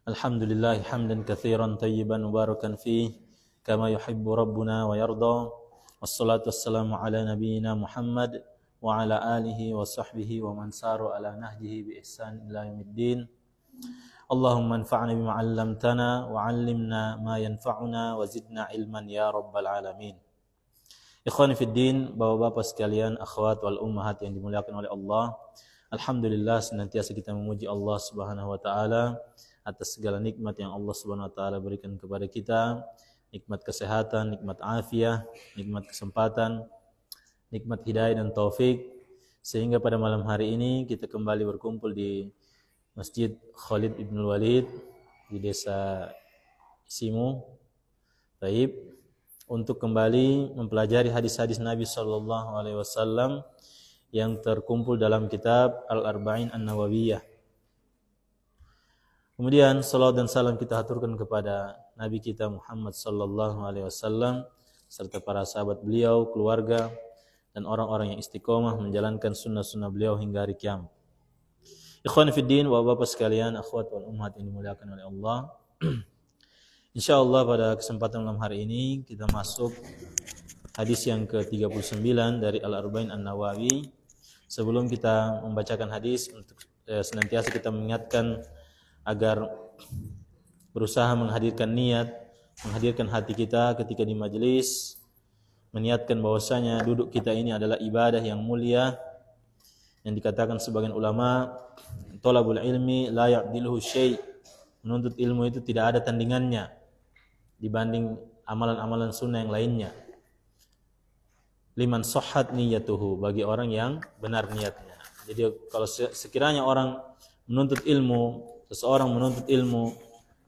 Alhamdulillah hamdan katsiran tayyiban mubarakan fih kama yuhibbu rabbuna wa yarda. Wassalatu wassalamu ala nabiyyina Muhammad wa ala alihi wa sahbihi wa man saru ala nahjihi bi ihsan ila yaumiddin. Allahumma anfa'na bima 'allamtana wa 'allimna ma yanfa'una wa zidna ilman ya rabbal alamin. Ikhwani fid din, bapak-bapak sekalian, akhwat wal ummahat yang dimuliakan oleh Allah. Alhamdulillah senantiasa kita memuji Allah Subhanahu wa taala atas segala nikmat yang Allah Subhanahu wa taala berikan kepada kita, nikmat kesehatan, nikmat afiah, nikmat kesempatan, nikmat hidayah dan taufik, sehingga pada malam hari ini kita kembali berkumpul di Masjid Khalid Ibn Walid di desa Simu, Taib, untuk kembali mempelajari hadis-hadis Nabi sallallahu alaihi wasallam yang terkumpul dalam kitab Al-Arba'in An-Nawawiyah. Kemudian salawat dan salam kita haturkan kepada Nabi kita Muhammad sallallahu alaihi wasallam serta para sahabat beliau, keluarga dan orang-orang yang istiqomah menjalankan sunnah-sunnah beliau hingga hari kiamat. Ikhwan fiddin, bapak-bapak sekalian, akhwat wal ummahat yang dimuliakan oleh Allah. Insyaallah pada kesempatan malam hari ini kita masuk hadis yang ke-39 dari Al-Arba'in An-Nawawi. Sebelum kita membacakan hadis, untuk senantiasa kita mengingatkan agar berusaha menghadirkan niat, menghadirkan hati kita ketika di majelis, meniatkan bahwasanya duduk kita ini adalah ibadah yang mulia, yang dikatakan sebagian ulama, thalabul ilmi la ya'diluhu syai', menuntut ilmu itu tidak ada tandingannya dibanding amalan-amalan sunnah yang lainnya. Liman sahhat niyatuhu, bagi orang yang benar niatnya. Jadi kalau sekiranya orang menuntut ilmu, seseorang menuntut ilmu,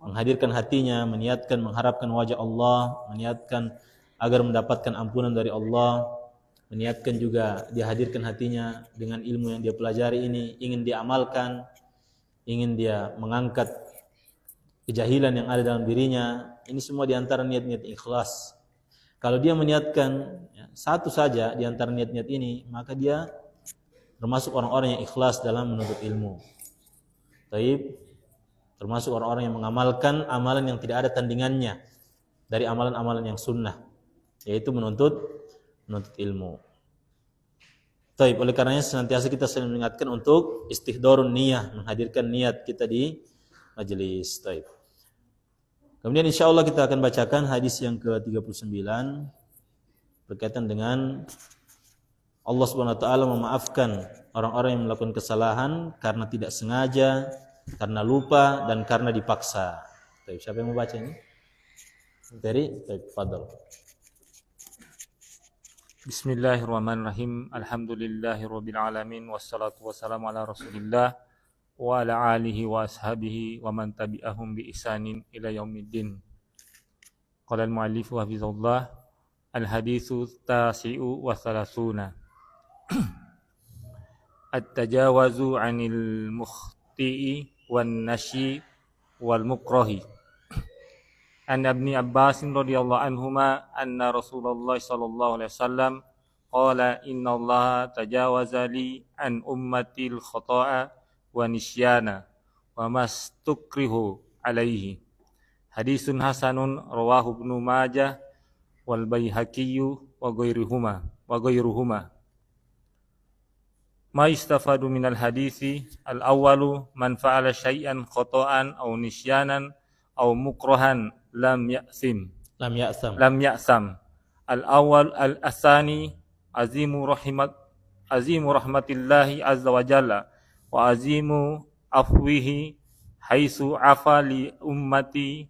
menghadirkan hatinya, meniatkan mengharapkan wajah Allah, meniatkan agar mendapatkan ampunan dari Allah, meniatkan juga dia hadirkan hatinya dengan ilmu yang dia pelajari ini, ingin dia amalkan, ingin dia mengangkat kejahilan yang ada dalam dirinya, ini semua diantara niat-niat ikhlas. Kalau dia meniatkan satu saja diantara niat-niat ini, maka dia termasuk orang-orang yang ikhlas dalam menuntut ilmu. Taib, termasuk orang-orang yang mengamalkan amalan yang tidak ada tandingannya dari amalan-amalan yang sunnah, yaitu menuntut ilmu. Taib, oleh karenanya senantiasa kita sering mengingatkan untuk istihdorun niyah, menghadirkan niat kita di majelis. Taib. Kemudian insyaallah kita akan bacakan hadis yang ke-39 berkaitan dengan Allah Subhanahu wa taala memaafkan orang-orang yang melakukan kesalahan karena tidak sengaja, karena lupa dan karena dipaksa. Baik, siapa yang mau baca ini? Dari Fadl. Bismillahirrahmanirrahim. Alhamdulillahirabbil alamin wassalatu wassalamu ala Rasulillah wa ala alihi wa ashabihi wa man tabi'ahum bi ihsanin ila yaumiddin. Qala al-muallif hafizahullah, al-haditsu tasi'u wa thalathuna. At-tajawazu 'anil mukhti'i wan nasyi wal mukrahi. An Ibni Abbas radhiyallahu anhuma anna Rasulullah sallallahu alaihi wasallam qala innallaha tajawaza li an ummatil khata'a wa nisyana wa mastukrihu alaihi. Hadisun hasanun rawahu Ibnu Majah wal Baihaqi wa ghairuhuma. Ma istafadu minal hadisi al-awwalu man fa'ala syai'an khata'an aw nisyanan aw mukrahan lam ya'sam. Al-awwal al-asani azimu rahmatillahi azza wa jalla wa azimu afwihi haitsu afa li ummati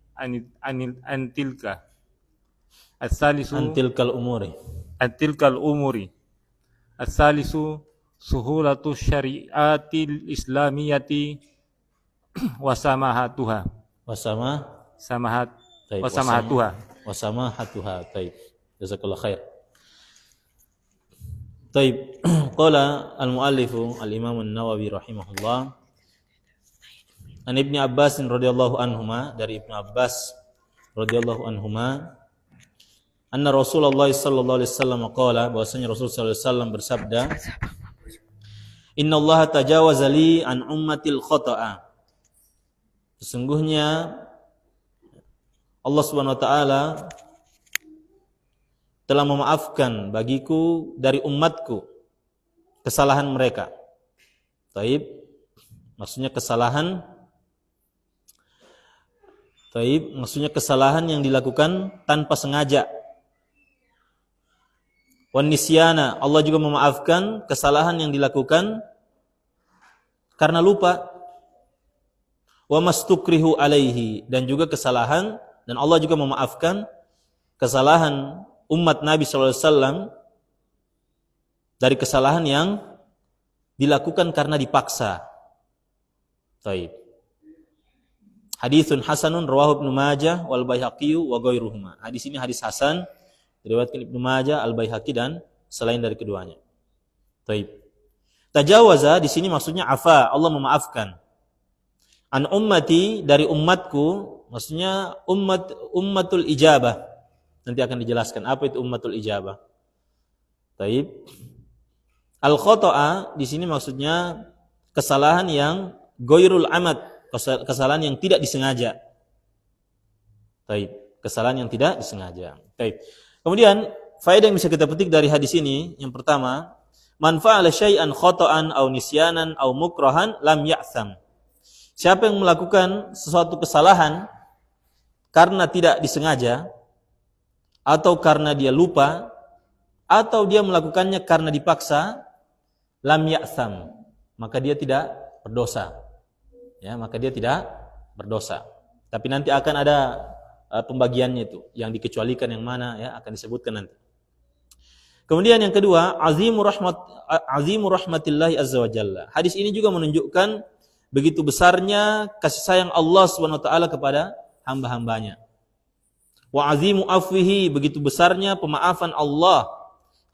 antilka. As-salisu antilkal umuri. As-salisu suhulatu syariatil islamiyati wasamahatuha. Wasamahatuha. Taib. Jazakallahu khair. Taib. Qala al-muallifu al-Imam An-Nawawi rahimahullah. An Ibni Abbas radhiyallahu anhuma, dari Ibnu Abbas radhiyallahu anhuma, anna Rasulullah sallallahu alaihi wasallam qala, bahwasanya Rasul sallallahu alaihi wasallam bersabda, innallaha tajawaza li an ummatil khata'a. sesungguhnya Allah Subhanahu wa taala telah memaafkan bagiku dari umatku kesalahan mereka. Taib, maksudnya kesalahan yang dilakukan tanpa sengaja. Wan nisyana, Allah juga memaafkan kesalahan yang dilakukan karena lupa. Wa mastukrihu alaihi, dan juga kesalahan, dan Allah juga memaafkan kesalahan umat Nabi SAW dari kesalahan yang dilakukan karena dipaksa. Taib. Haditsun hasanun rawahu Ibnu Majah wal Baihaqi wa ghairuhuma. Hadis ini hadis hasan diriwayatkan Ibnu Majah, Al Baihaqi dan selain dari keduanya. Taib. Tajawaza di sini maksudnya afa, Allah memaafkan. An ummati, dari umatku, maksudnya ummatul ijabah. Nanti akan dijelaskan apa itu ummatul ijabah. Taib. Al khoto'a di sini maksudnya kesalahan yang ghairul amad, kesalahan yang tidak disengaja. Taib. Kesalahan yang tidak disengaja. Taib. Kemudian faedah yang bisa kita petik dari hadis ini, yang pertama, man fa'ala syai'an khoto'an aw nisyanan aw mukrahan lam ya'tham. Siapa yang melakukan sesuatu kesalahan karena tidak disengaja, atau karena dia lupa, atau dia melakukannya karena dipaksa, lam ya'tham, maka dia tidak berdosa. Ya, maka dia tidak berdosa. Tapi nanti akan ada pembagiannya itu, yang dikecualikan yang mana, ya, akan disebutkan nanti. Kemudian yang kedua, azimu rahmatillahi azza wa jalla. Hadis ini juga menunjukkan begitu besarnya kasih sayang Allah Subhanahu wa taala kepada hamba-hambanya. Wa azimu afwihi, begitu besarnya pemaafan Allah,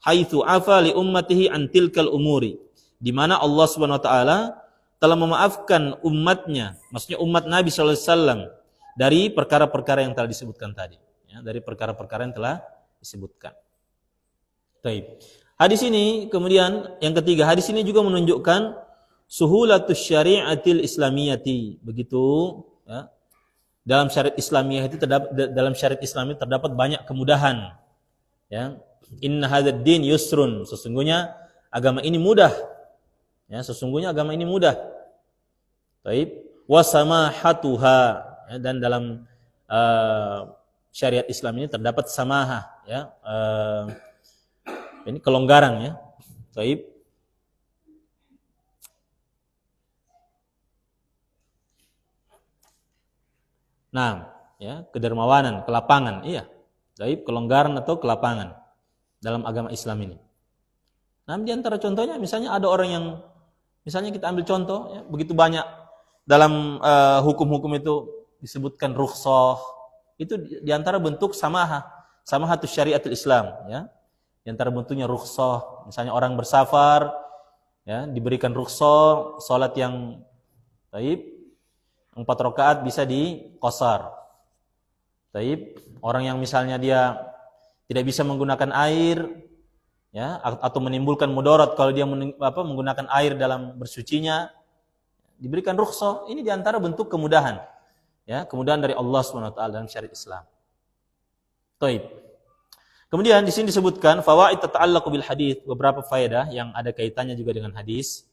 haitsu afa li ummatihi an tilkal umuri, di mana Allah Subhanahu wa taala telah memaafkan umatnya, maksudnya umat Nabi sallallahu alaihi wasallam, dari perkara-perkara yang telah disebutkan tadi, ya, dari perkara-perkara yang telah disebutkan. Baik. Hadis ini kemudian yang ketiga, hadis ini juga menunjukkan suhulatus syari'atil islamiyati, begitu, ya. Dalam syariat Islamiyah itu terdapat banyak kemudahan, ya. Inna hadzal din yusrun, sesungguhnya agama ini mudah, ya, sesungguhnya agama ini mudah. Baik. Wa samahatuha, ya, dan dalam syariat Islam ini terdapat samahah, ya, ini kelonggaran, ya. Baik. Nah, ya, kedermawanan, kelapangan, iya. Baik, kelonggaran atau kelapangan dalam agama Islam ini. Nah, di antara contohnya misalnya ada orang yang, misalnya kita ambil contoh, ya, begitu banyak dalam hukum-hukum itu disebutkan rukhsah, itu di antara bentuk samahatus syariatul Islam, ya. Di antara bentuknya rukhsah, misalnya orang bersafar, ya, diberikan rukhsah salat yang taib 4 rakaat bisa diqasar. Taib, orang yang misalnya dia tidak bisa menggunakan air, ya, atau menimbulkan mudarat kalau dia menggunakan air dalam bersucinya, diberikan rukhsah. Ini diantara bentuk kemudahan, ya, kemudahan dari Allah SWT dalam syariat Islam. Taib. Kemudian di sini disebutkan fawaid tata'allaqu bil hadits, beberapa faedah yang ada kaitannya juga dengan hadis.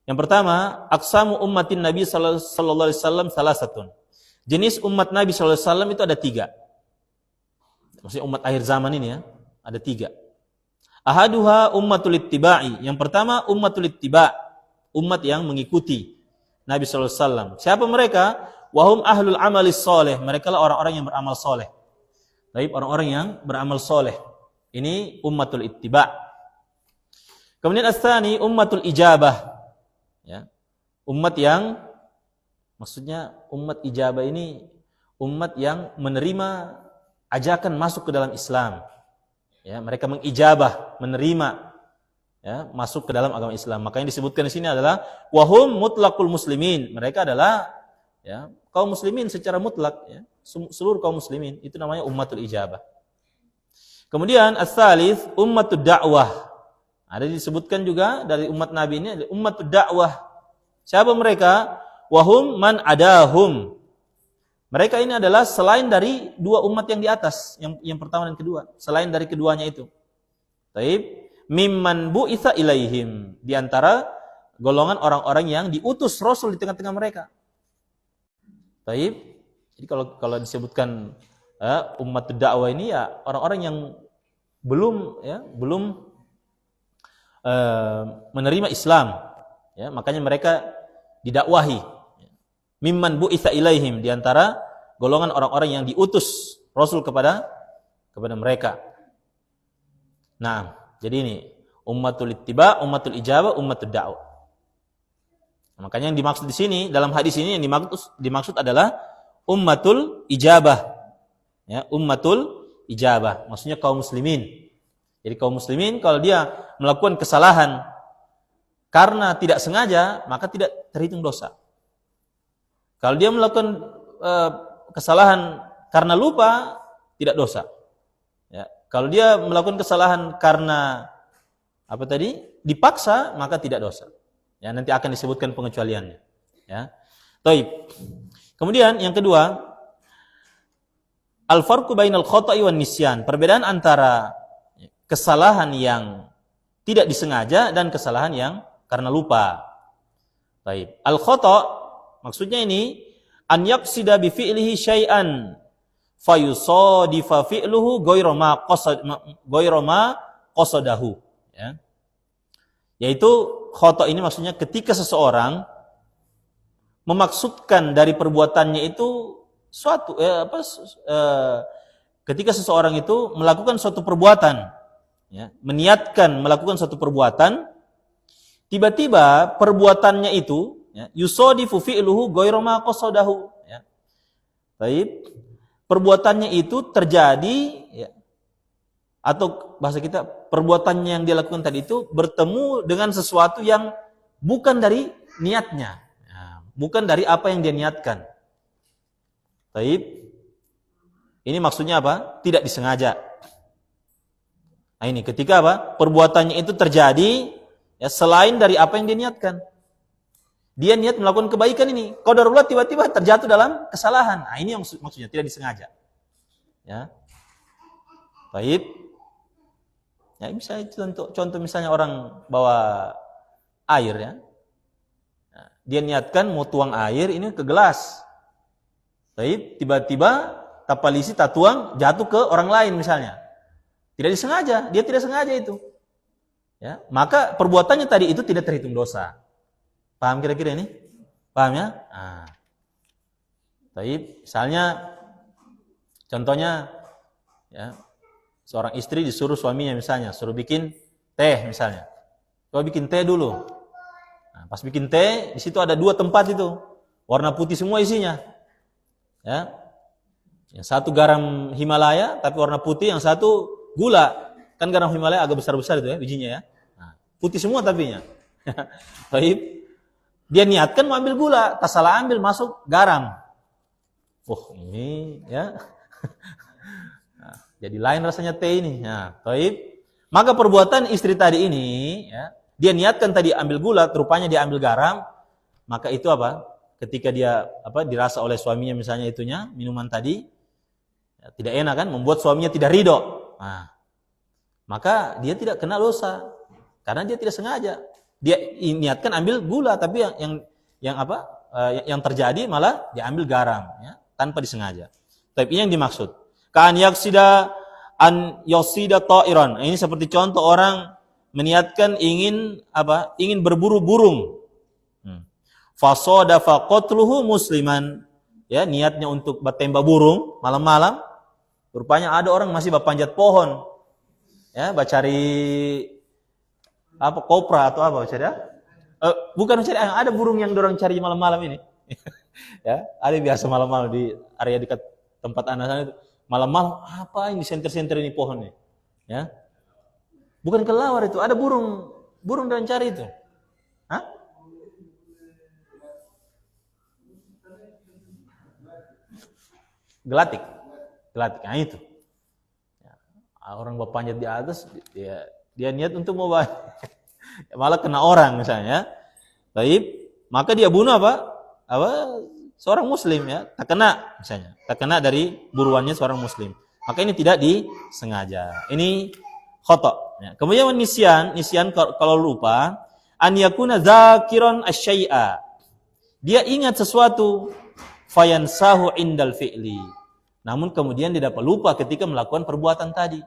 Yang pertama, aqsamu ummatin Nabi sallallahu alaihi wasallam salasatun. Jenis umat Nabi sallallahu alaihi wasallam itu ada 3. Maksudnya umat akhir zaman ini, ya, ada 3. Ahaduha ummatul ittiba'i. Yang pertama ummatul ittiba', umat yang mengikuti Nabi sallallahu alaihi wasallam. Siapa mereka? Wahum ahlul amalis soleh. Mereka lah orang-orang yang beramal soleh. Baik, orang-orang yang beramal soleh. Ini ummatul ittiba'. Kemudian as-tsani ummatul ijabah. Ya, umat yang, maksudnya umat ijabah ini umat yang menerima ajakan masuk ke dalam Islam. Ya, mereka mengijabah, menerima, ya, masuk ke dalam agama Islam. Maka yang disebutkan di sini adalah wahum mutlaqul muslimin. Mereka adalah, ya, kaum muslimin secara mutlak, ya, seluruh kaum muslimin. Itu namanya ummatul ijabah. Kemudian as-salis ummatud da'wah. Ada disebutkan juga dari umat Nabi ini ummatud dakwah. Siapa mereka? Wahum man adahum. Mereka ini adalah selain dari dua umat yang di atas, yang pertama dan kedua, selain dari keduanya itu. Taib, mimman bu'itsa ilaihim, di antara golongan orang-orang yang diutus Rasul di tengah-tengah mereka. Taib. Jadi kalau disebutkan umat dakwah ini ya orang-orang yang belum menerima Islam, ya, makanya mereka didakwahi. Mimman bu'itsa ilaihim, di antara golongan orang-orang yang diutus Rasul kepada mereka. Nah, jadi ini ummatul ittiba, ummatul ijabah, ummatul da'wah. Makanya yang dimaksud di sini dalam hadis ini yang dimaksud adalah ummatul ijabah. Ya, ummatul ijabah, maksudnya kaum muslimin. Jadi kaum muslimin kalau dia melakukan kesalahan karena tidak sengaja, maka tidak terhitung dosa. Kalau dia melakukan kesalahan karena lupa, tidak dosa. Ya. Kalau dia melakukan kesalahan karena dipaksa, maka tidak dosa. Ya, nanti akan disebutkan pengecualiannya. Ya. Taib. Kemudian yang kedua, al-farqu bainal khata'i wan nisyan. Perbedaan antara kesalahan yang tidak disengaja dan kesalahan yang karena lupa. Taib. Al-khata' maksudnya ini an yaqsida bi fi'lihi syai'an fayusadifa fi'luhu ghayra ma qasadahu, ya. Yaitu khata' ini maksudnya ketika seseorang memaksudkan dari perbuatannya itu ketika seseorang itu melakukan suatu perbuatan, ya, meniatkan melakukan suatu perbuatan, tiba-tiba perbuatannya itu, ya, yusadifu fi'luhu ghayra ma qasadahu, ya. Baik, perbuatannya itu terjadi, ya, atau bahasa kita perbuatannya yang dia lakukan tadi itu bertemu dengan sesuatu yang bukan dari niatnya, ya, bukan dari apa yang dia niatkan. Baik, ini maksudnya apa? Tidak disengaja. Nah ini ketika apa? Perbuatannya itu terjadi, ya, selain dari apa yang dia niatkan. Dia niat melakukan kebaikan ini, qadarullah tiba-tiba terjatuh dalam kesalahan. Nah, ini yang maksudnya tidak disengaja. Ya. Baik. Ya, misalnya contoh misalnya orang bawa air, ya. Nah, dia niatkan mau tuang air ini ke gelas. Baik, tiba-tiba tapalisi tatuang jatuh ke orang lain misalnya. Tidak disengaja, dia tidak sengaja itu. Ya, maka perbuatannya tadi itu tidak terhitung dosa. Paham kira-kira ini? Paham ya? Nah. Baik, misalnya contohnya, ya, seorang istri disuruh suaminya misalnya, suruh bikin teh misalnya. Coba bikin teh dulu. Nah, pas bikin teh, di situ ada 2 tempat itu. Warna putih semua isinya. Ya. Yang satu garam Himalaya tapi warna putih, yang satu gula. Kan garam Himalaya agak besar-besar itu ya bijinya ya. Nah, putih semua tapinya. Baik. Dia niatkan mau ambil gula, tak salah ambil, masuk garam. Ini ya. Nah, jadi lain rasanya teh ini. Nah, baik. Maka perbuatan istri tadi ini, ya, dia niatkan tadi ambil gula, rupanya dia ambil garam, maka itu apa? Ketika dia dirasa oleh suaminya misalnya itunya, minuman tadi, ya, tidak enak kan, membuat suaminya tidak ridho. Nah, maka dia tidak kena dosa karena dia tidak sengaja. Dia niatkan ambil gula, tapi yang terjadi malah dia ambil garam, ya, tanpa disengaja. Tapi ini yang dimaksud. Kan yaksida an yasida ta'iran. Ini seperti contoh orang meniatkan ingin berburu burung. Fasadafa qatluhu musliman. Ya, niatnya untuk bertembak burung malam-malam. Rupanya ada orang masih berpanjat pohon. Ya, cari kopra atau apa cari? Bukan cari, ada burung yang dorang cari malam-malam ini. Ya, ada biasa malam-malam di area dekat tempat anak sana itu. Malam-malam apa ini senter-senter ini pohon nih? Ya. Bukan kelawar itu, ada burung dorang cari itu. Hah? Gelatik. Nah itu. Ya, orang berpanjat di atas, dia niat untuk mau malah kena orang misalnya. Baik, maka dia bunuh seorang muslim ya, tak kena misalnya, tak kena dari buruannya seorang muslim. Maka ini tidak disengaja. Ini khata'. Ya. Kemudian nisyan kalau lupa, an yakuna dzakiran asy-syai'a. Dia ingat sesuatu fayansahu indal fi'li. Namun kemudian dia dapat lupa ketika melakukan perbuatan tadi.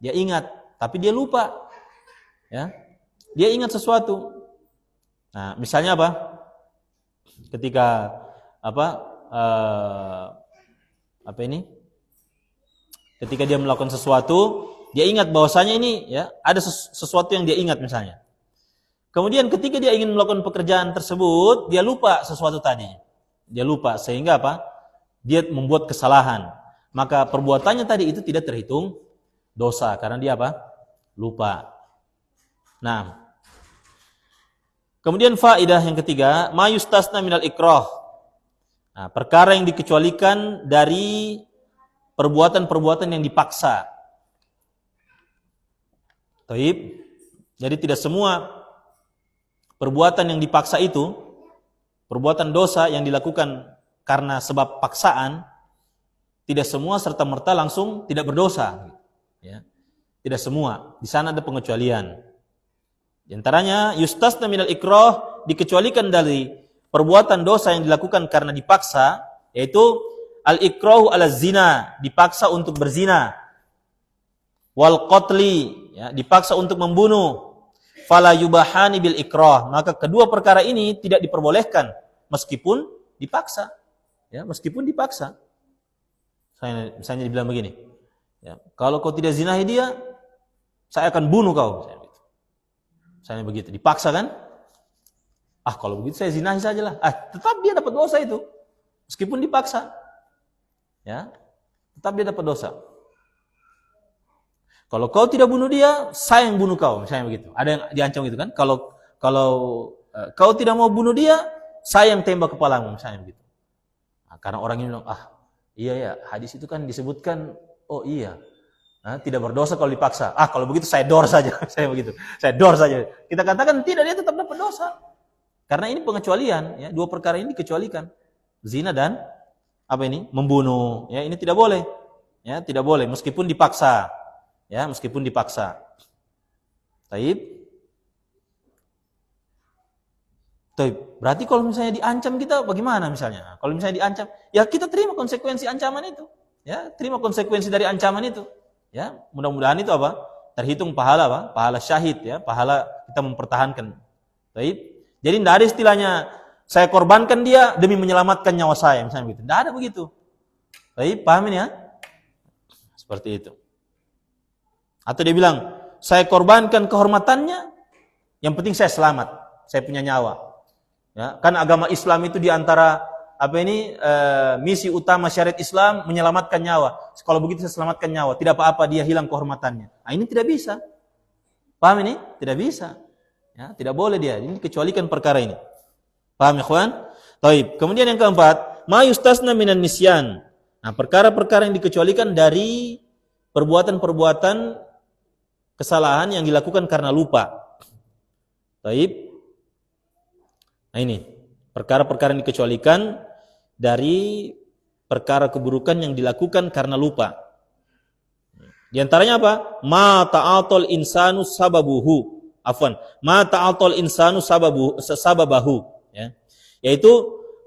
Dia ingat, tapi dia lupa. Ya. Dia ingat sesuatu. Nah, misalnya apa? Ketika ketika dia melakukan sesuatu, dia ingat bahwasanya ini ya ada sesuatu yang dia ingat misalnya. Kemudian ketika dia ingin melakukan pekerjaan tersebut, dia lupa sesuatu tadi. Dia lupa sehingga apa? Dia membuat kesalahan. Maka perbuatannya tadi itu tidak terhitung dosa karena dia apa? Lupa. Nah, kemudian faidah yang ketiga, ma yustasna minal ikrah. Nah, perkara yang dikecualikan dari perbuatan-perbuatan yang dipaksa. Taib. Jadi tidak semua perbuatan yang dipaksa itu, perbuatan dosa yang dilakukan karena sebab paksaan, tidak semua serta-merta langsung tidak berdosa. Ya. Tidak semua. Di sana ada pengecualian. Di antaranya yustasna minal ikrah, dikecualikan dari perbuatan dosa yang dilakukan karena dipaksa, yaitu al-ikrahu ala zina, dipaksa untuk berzina. Wal qatli, ya, dipaksa untuk membunuh. Fala yubahani bil ikrah, maka kedua perkara ini tidak diperbolehkan meskipun dipaksa. Ya, meskipun dipaksa. Misalnya dibilang begini. Ya, kalau kau tidak zinahi dia, saya akan bunuh kau. Misalnya begitu, dipaksa kan? Kalau begitu saya zinahi sajalah. Tetap dia dapat dosa itu. Meskipun dipaksa. Ya. Tetap dia dapat dosa. Kalau kau tidak bunuh dia, saya yang bunuh kau, misalnya begitu. Ada yang diancam gitu kan? Kalau kau tidak mau bunuh dia, saya yang tembak kepalamu, misalnya begitu. Nah, karena orang ini bilang, iya ya, hadis itu kan disebutkan, oh iya, tidak berdosa kalau dipaksa. Kalau begitu saya dor saja, saya begitu. Saya dor saja. Kita katakan tidak, dia tetap dapat dosa. Karena ini pengecualian, ya, dua perkara ini dikecualikan. Zina dan membunuh. Ya, ini tidak boleh. Ya, tidak boleh meskipun dipaksa. Ya, meskipun dipaksa. Taib. Berarti kalau misalnya diancam kita bagaimana misalnya? Kalau misalnya diancam, ya kita terima konsekuensi ancaman itu. Ya, terima konsekuensi dari ancaman itu. Ya, mudah-mudahan itu terhitung pahala pahala syahid, ya, pahala kita mempertahankan. Taib. Jadi tidak ada istilahnya saya korbankan dia demi menyelamatkan nyawa saya, misalnya begitu. Tidak ada begitu. Taib, pahamin ya? Seperti itu. Atau dia bilang, saya korbankan kehormatannya, yang penting saya selamat, saya punya nyawa. Ya, kan agama Islam itu diantara misi utama syariat Islam menyelamatkan nyawa. Kalau begitu saya selamatkan nyawa, tidak apa-apa dia hilang kehormatannya. Ini tidak bisa. Paham ini? Tidak bisa. Ya, tidak boleh dia. Ini kecualikan perkara ini. Paham ya, ikhwan? Taib. Kemudian yang keempat, ma yustasna minan nisyan. Nah, perkara-perkara yang dikecualikan dari perbuatan-perbuatan kesalahan yang dilakukan karena lupa. Taib. Nah, ini perkara-perkara yang dikecualikan dari perkara keburukan yang dilakukan karena lupa. Di antaranya apa? Ma ta'atal insanu sababuhu. Ma ta'atal insanu sababahu, ya. Yaitu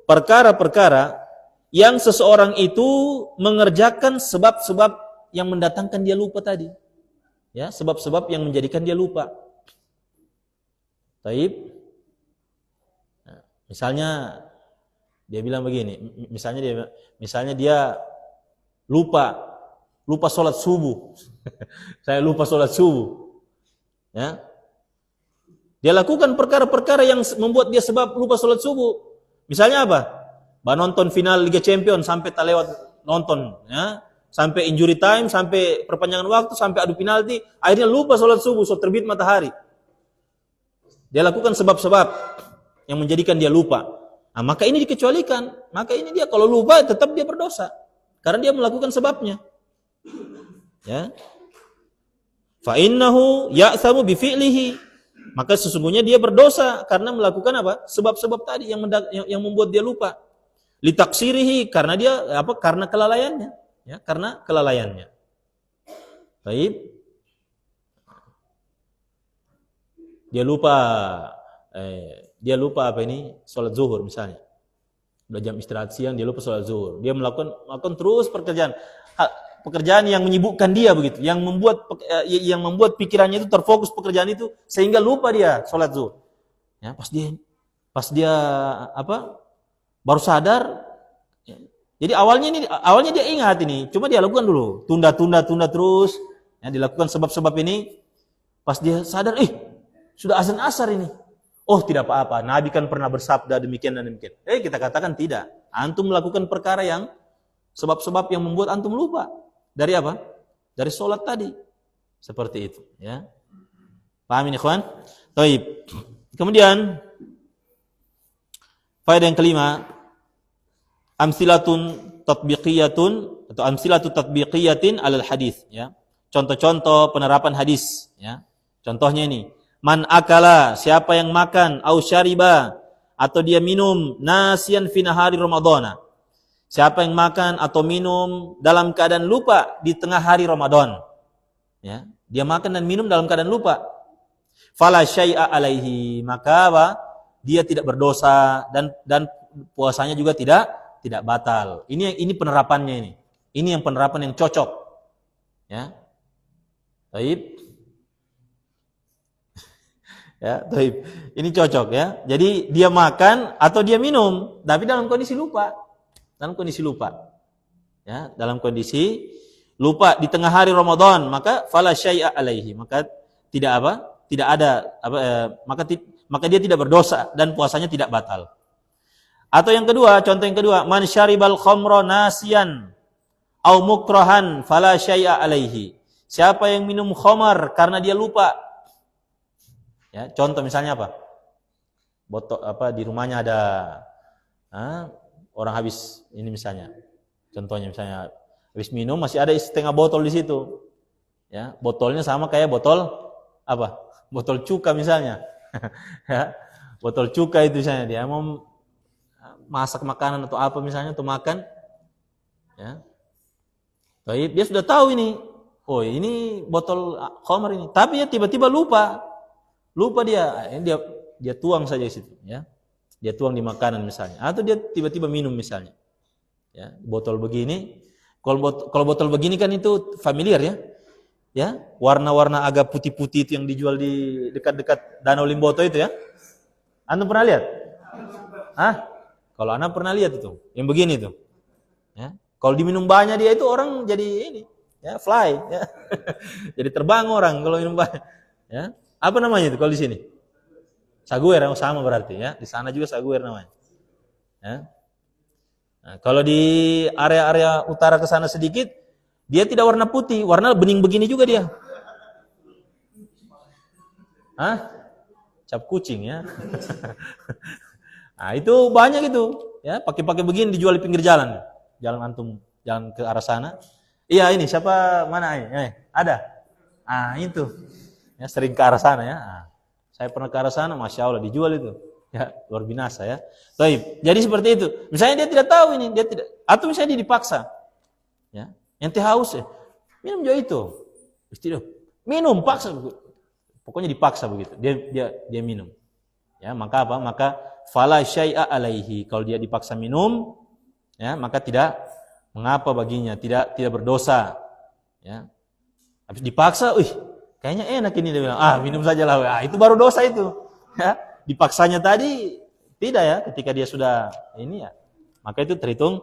perkara-perkara yang seseorang itu mengerjakan sebab-sebab yang mendatangkan dia lupa tadi. Ya, sebab-sebab yang menjadikan dia lupa. Taib. Nah, misalnya dia bilang begini, misalnya dia lupa sholat subuh. Saya lupa sholat subuh. Ya. Dia lakukan perkara-perkara yang membuat dia sebab lupa sholat subuh. Misalnya apa? Nonton final Liga Champions sampai tak lewat nonton, ya. Sampai injury time, sampai perpanjangan waktu, sampai adu penalti, akhirnya lupa sholat subuh, so terbit matahari. Dia lakukan sebab-sebab yang menjadikan dia lupa. Nah, maka ini dikecualikan. Maka ini dia kalau lupa tetap dia berdosa. Karena dia melakukan sebabnya. Ya. Fa innahu ya'tsamu bi fi'lihi. Maka sesungguhnya dia berdosa karena melakukan apa? Sebab-sebab tadi yang membuat dia lupa. Litaksirihi, karena dia karena kelalaiannya, ya, karena kelalaiannya. Baik. Dia lupa salat zuhur misalnya. Udah jam istirahat siang, dia lupa salat zuhur. Dia melakukan terus pekerjaan yang menyibukkan dia begitu, yang membuat pikirannya itu terfokus pekerjaan itu sehingga lupa dia salat zuhur. Ya, pas dia baru sadar. Ya. Jadi awalnya dia ingat ini, cuma dia lakukan dulu, tunda terus, ya, dilakukan sebab-sebab ini. Pas dia sadar, sudah azan asar ini. Oh, tidak apa-apa. Nabi kan pernah bersabda demikian dan demikian. Kita katakan tidak. Antum melakukan perkara yang sebab-sebab yang membuat antum lupa. Dari apa? Dari sholat tadi. Seperti itu, ya. Paham ini, ikhwan? Baik. Kemudian faedah yang kelima, amsilatun tatbiqiyatun atau amsilatu tatbiqiyatin alal hadis, ya. Contoh-contoh penerapan hadis, ya. Contohnya ini, man akala, siapa yang makan, au syariba, atau dia minum, nasiyan fi nahari ramadhana. Siapa yang makan atau minum dalam keadaan lupa di tengah hari Ramadan. Ya, dia makan dan minum dalam keadaan lupa. Fala syai'a alaihi, maka dia tidak berdosa dan puasanya juga tidak batal. Ini penerapannya ini. Ini yang penerapan yang cocok. Ya. Baik. Ya, baik. Ini cocok, ya. Jadi dia makan atau dia minum tapi dalam kondisi lupa. Ya, dalam kondisi lupa di tengah hari Ramadan, maka fala syai'a alaihi, maka maka dia tidak berdosa dan puasanya tidak batal. Atau yang kedua, contoh yang kedua, man syaribal khamra nasiyan au mukrahan fala syai'a alaihi. Siapa yang minum khamar karena dia lupa. Ya, contoh misalnya botol di rumahnya ada orang habis ini misalnya. Contohnya misalnya habis minum masih ada setengah botol di situ. Ya, botolnya sama kayak botol Botol cuka misalnya. Ya, botol cuka itu misalnya dia mau masak makanan atau apa misalnya atau makan. Ya. Baik, dia sudah tahu ini. Oh, ini botol khamar ini. Tapi ya tiba-tiba lupa. Lupa dia tuang saja di situ, ya. Dia tuang di makanan misalnya, atau dia tiba-tiba minum misalnya. Ya, botol begini. Kalau botol begini kan itu familiar, ya. Ya, warna-warna agak putih-putih itu yang dijual di dekat-dekat Danau Limboto itu, ya. Antum pernah lihat? Kalau Anda pernah lihat itu, yang begini itu. Ya. Kalau diminum banyak dia itu orang jadi ini, ya, fly, ya. Jadi terbang orang kalau minum banyak. Ya. Apa namanya itu kalau di sini? Saguer, sama berarti, ya. Di sana juga saguer namanya. Ya. Nah, kalau di area-area utara ke sana sedikit, dia tidak warna putih, warna bening begini juga dia. Cap kucing, ya. Nah, itu banyak itu, ya, pakai begini dijual di pinggir jalan. Jalan antum, jalan ke arah sana. Iya, ini siapa mana ini? Ada. Itu. Ya, sering ke arah sana, ya. Saya pernah ke arah sana, Masya Allah, dijual itu. Ya, luar binasa, ya. Baik. Jadi seperti itu. Misalnya dia tidak tahu ini, atau misalnya dia dipaksa. Ya. Ente haus, minum juga itu. Tidak. Minum, paksa. Pokoknya dipaksa begitu. Dia minum. Ya, maka apa? Maka fala syai'a alaihi. Kalau dia dipaksa minum, ya, maka tidak mengapa baginya, tidak berdosa. Ya. Habis dipaksa, kayaknya enak ini, dia bilang, minum saja lah. Itu baru dosa itu. Ya, dipaksanya tadi tidak, ya, ketika dia sudah ini, ya, maka itu terhitung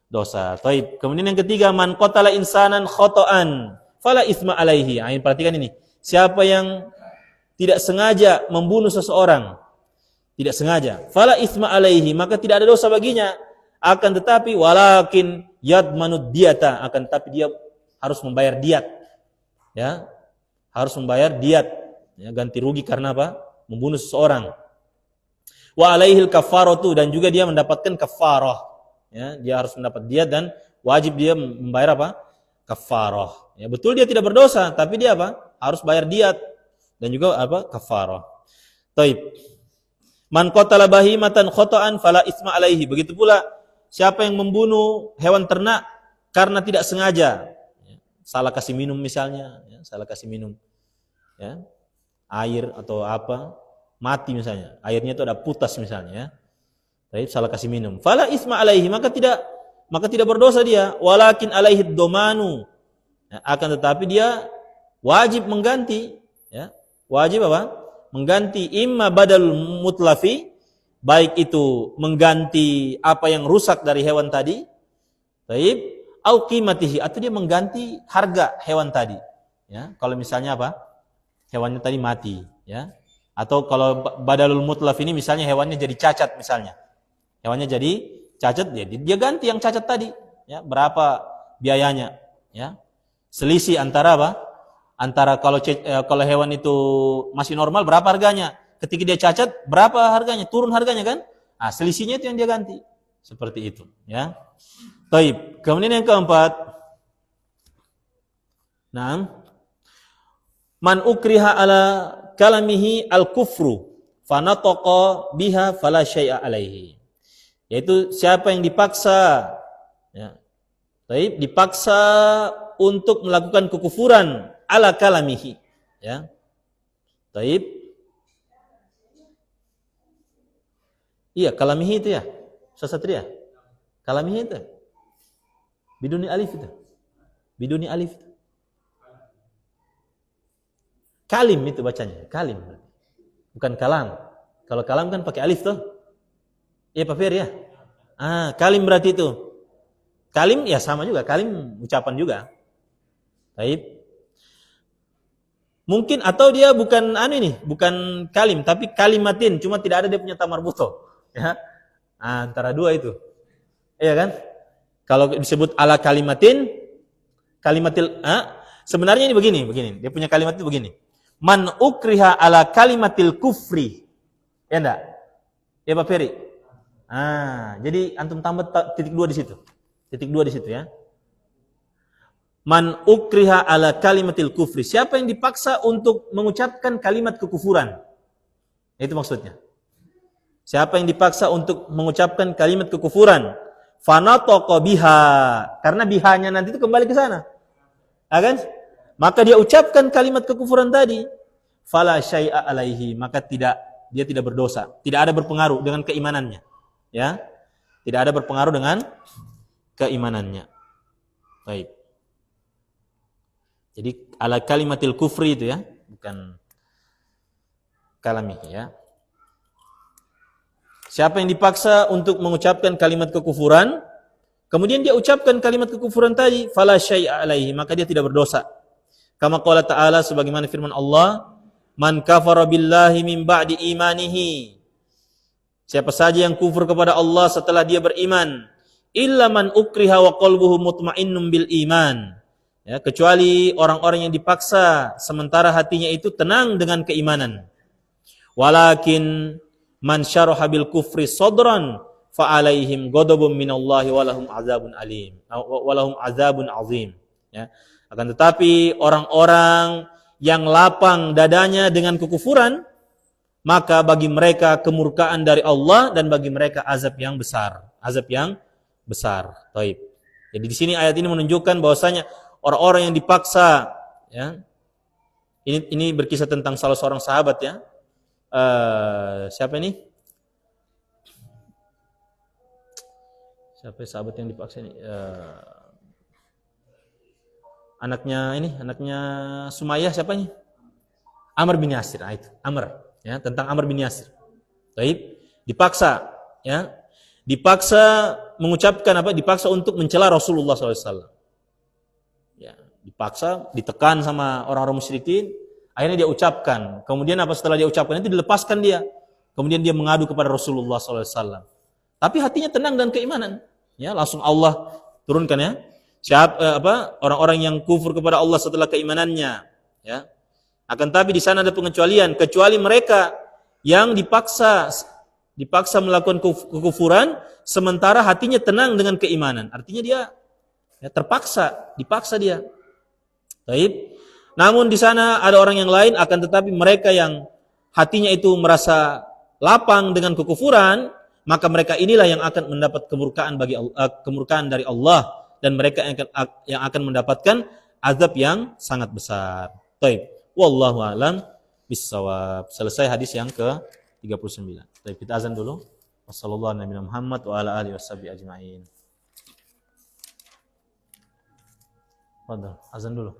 dosa. Taib. Kemudian yang ketiga, man qatala insanan khata'an fala isma alaihi. Perhatikan ini. Siapa yang tidak sengaja membunuh seseorang, tidak sengaja, fala isma alaihi, maka tidak ada dosa baginya. Akan tetapi walakin yadmanud diyata, akan tetapi dia harus membayar diat. Ya. Harus membayar diat, ya, ganti rugi karena apa? Membunuh seseorang. Wa alaihil kafaratu, dan juga dia mendapatkan kafarah. Ya, dia harus mendapat diat dan wajib dia membayar apa? Kafarah. Ya, betul dia tidak berdosa, tapi dia apa? Harus bayar diat dan juga apa? Kafarah. Taib. Man qatala bahimatan khata'an fala isma alaihi. Begitu pula siapa yang membunuh hewan ternak karena tidak sengaja, ya, salah kasih minum misalnya, ya, salah kasih minum, ya, air atau apa, mati misalnya, airnya itu ada putas misalnya, ya. Baik, salah kasih minum. Fala isma alaihi, maka tidak berdosa dia, walakin alaihi domanu. Ya, akan tetapi dia wajib mengganti, ya. Wajib apa? Mengganti imma badal mutlafi, baik itu mengganti apa yang rusak dari hewan tadi, baik, au qimatihi, atau dia mengganti harga hewan tadi. Ya, kalau misalnya apa? Hewannya tadi mati, ya. Atau kalau badalul mutlaf ini misalnya hewannya jadi cacat misalnya. Hewannya jadi cacat, dia ganti yang cacat tadi, ya, berapa biayanya, ya. Selisih antara apa? Antara kalau hewan itu masih normal berapa harganya? Ketika dia cacat berapa harganya? Turun harganya kan? Ah, selisihnya itu yang dia ganti. Seperti itu, ya. Baik. Kemudian yang keempat. Naam. Man ukriha ala kalamihi al-kufru fanataqa biha fala syai'a alaihi. Yaitu siapa yang dipaksa, ya. Baik, dipaksa untuk melakukan kekufuran ala kalamihi, ya. Baik. Iya, kalamihi itu ya. Sasatria. Kalamihi itu. Biduni alif itu. Biduni alif itu. Kalim itu bacanya, kalim. Bukan kalam. Kalau kalam kan pakai alif tuh. Iya Pak Fer ya. Ah, kalim berarti itu. Kalim ya sama juga, kalim ucapan juga. Baik. Mungkin atau dia bukan bukan kalim tapi kalimatin, cuma tidak ada dia punya tamar buto. Ya. Ah, antara dua itu. Iya kan? Kalau disebut ala kalimatin, sebenarnya ini begini. Dia punya kalimat itu begini. Man ukriha ala kalimatil kufri. Ya enggak? Ya Pak Ferry? Jadi antum tambah titik 2 di situ. Titik 2 di situ ya. Man ukriha ala kalimatil kufri. Siapa yang dipaksa untuk mengucapkan kalimat kekufuran? Itu maksudnya. Siapa yang dipaksa untuk mengucapkan kalimat kekufuran? Fanataqa biha. Karena bihanya nanti itu kembali ke sana. Ya kan? Maka dia ucapkan kalimat kekufuran tadi. Fala syai'a alaihi. Maka dia tidak berdosa. Tidak ada berpengaruh dengan keimanannya. Ya, tidak ada berpengaruh dengan keimanannya. Baik. Jadi ala kalimatil kufri itu ya, bukan kalami ya. Siapa yang dipaksa untuk mengucapkan kalimat kekufuran, kemudian dia ucapkan kalimat kekufuran tadi, fala syai'a alaihi, maka dia tidak berdosa. Kama qala ta'ala, sebagaimana firman Allah, man kafara billahi min ba'di imanihi. Siapa saja yang kufur kepada Allah setelah dia beriman, illa man ukriha wa qalbuhu mutmainnun bil iman. Ya, kecuali orang-orang yang dipaksa sementara hatinya itu tenang dengan keimanan. Walakin man syaraha bil kufri sadran fa alaihim ghadabun minallahi wa lahum azabun alim. Wa lahum azabun azim. Ya. Akan tetapi orang-orang yang lapang dadanya dengan kekufuran, maka bagi mereka kemurkaan dari Allah dan bagi mereka azab yang besar. Azab yang besar. Baik. Jadi di sini ayat ini menunjukkan bahwasanya orang-orang yang dipaksa, ya. Ini berkisah tentang salah seorang sahabat ya. Siapa ini? Siapa sahabat yang dipaksa ini? Anaknya Sumayyah siapa ini? Amr bin Yasir. Itu, Amr. Ya, tentang Amr bin Yasir. Baik, dipaksa, ya. Dipaksa mengucapkan apa? Dipaksa untuk mencela Rasulullah SAW. Ya, dipaksa, ditekan sama orang-orang musyrikin, akhirnya dia ucapkan. Kemudian apa setelah dia ucapkan itu dilepaskan dia. Kemudian dia mengadu kepada Rasulullah SAW. Tapi hatinya tenang dan keimanan. Ya, langsung Allah turunkan ya. Orang-orang yang kufur kepada Allah setelah keimanannya, ya. Akan tapi di sana ada pengecualian, kecuali mereka yang dipaksa melakukan kekufuran sementara hatinya tenang dengan keimanan. Artinya dia ya, dipaksa dia. Baik. Namun di sana ada orang yang lain, akan tetapi mereka yang hatinya itu merasa lapang dengan kekufuran, maka mereka inilah yang akan mendapat kemurkaan dari Allah, dan mereka yang akan mendapatkan azab yang sangat besar. Baik, wallahu alam bissawab. Selesai hadis yang ke-39. Baik, kita azan dulu. Wassallallahu ala nabiyina Muhammad wa ala alihi washabihi ajmain. Fadhal, azan dulu.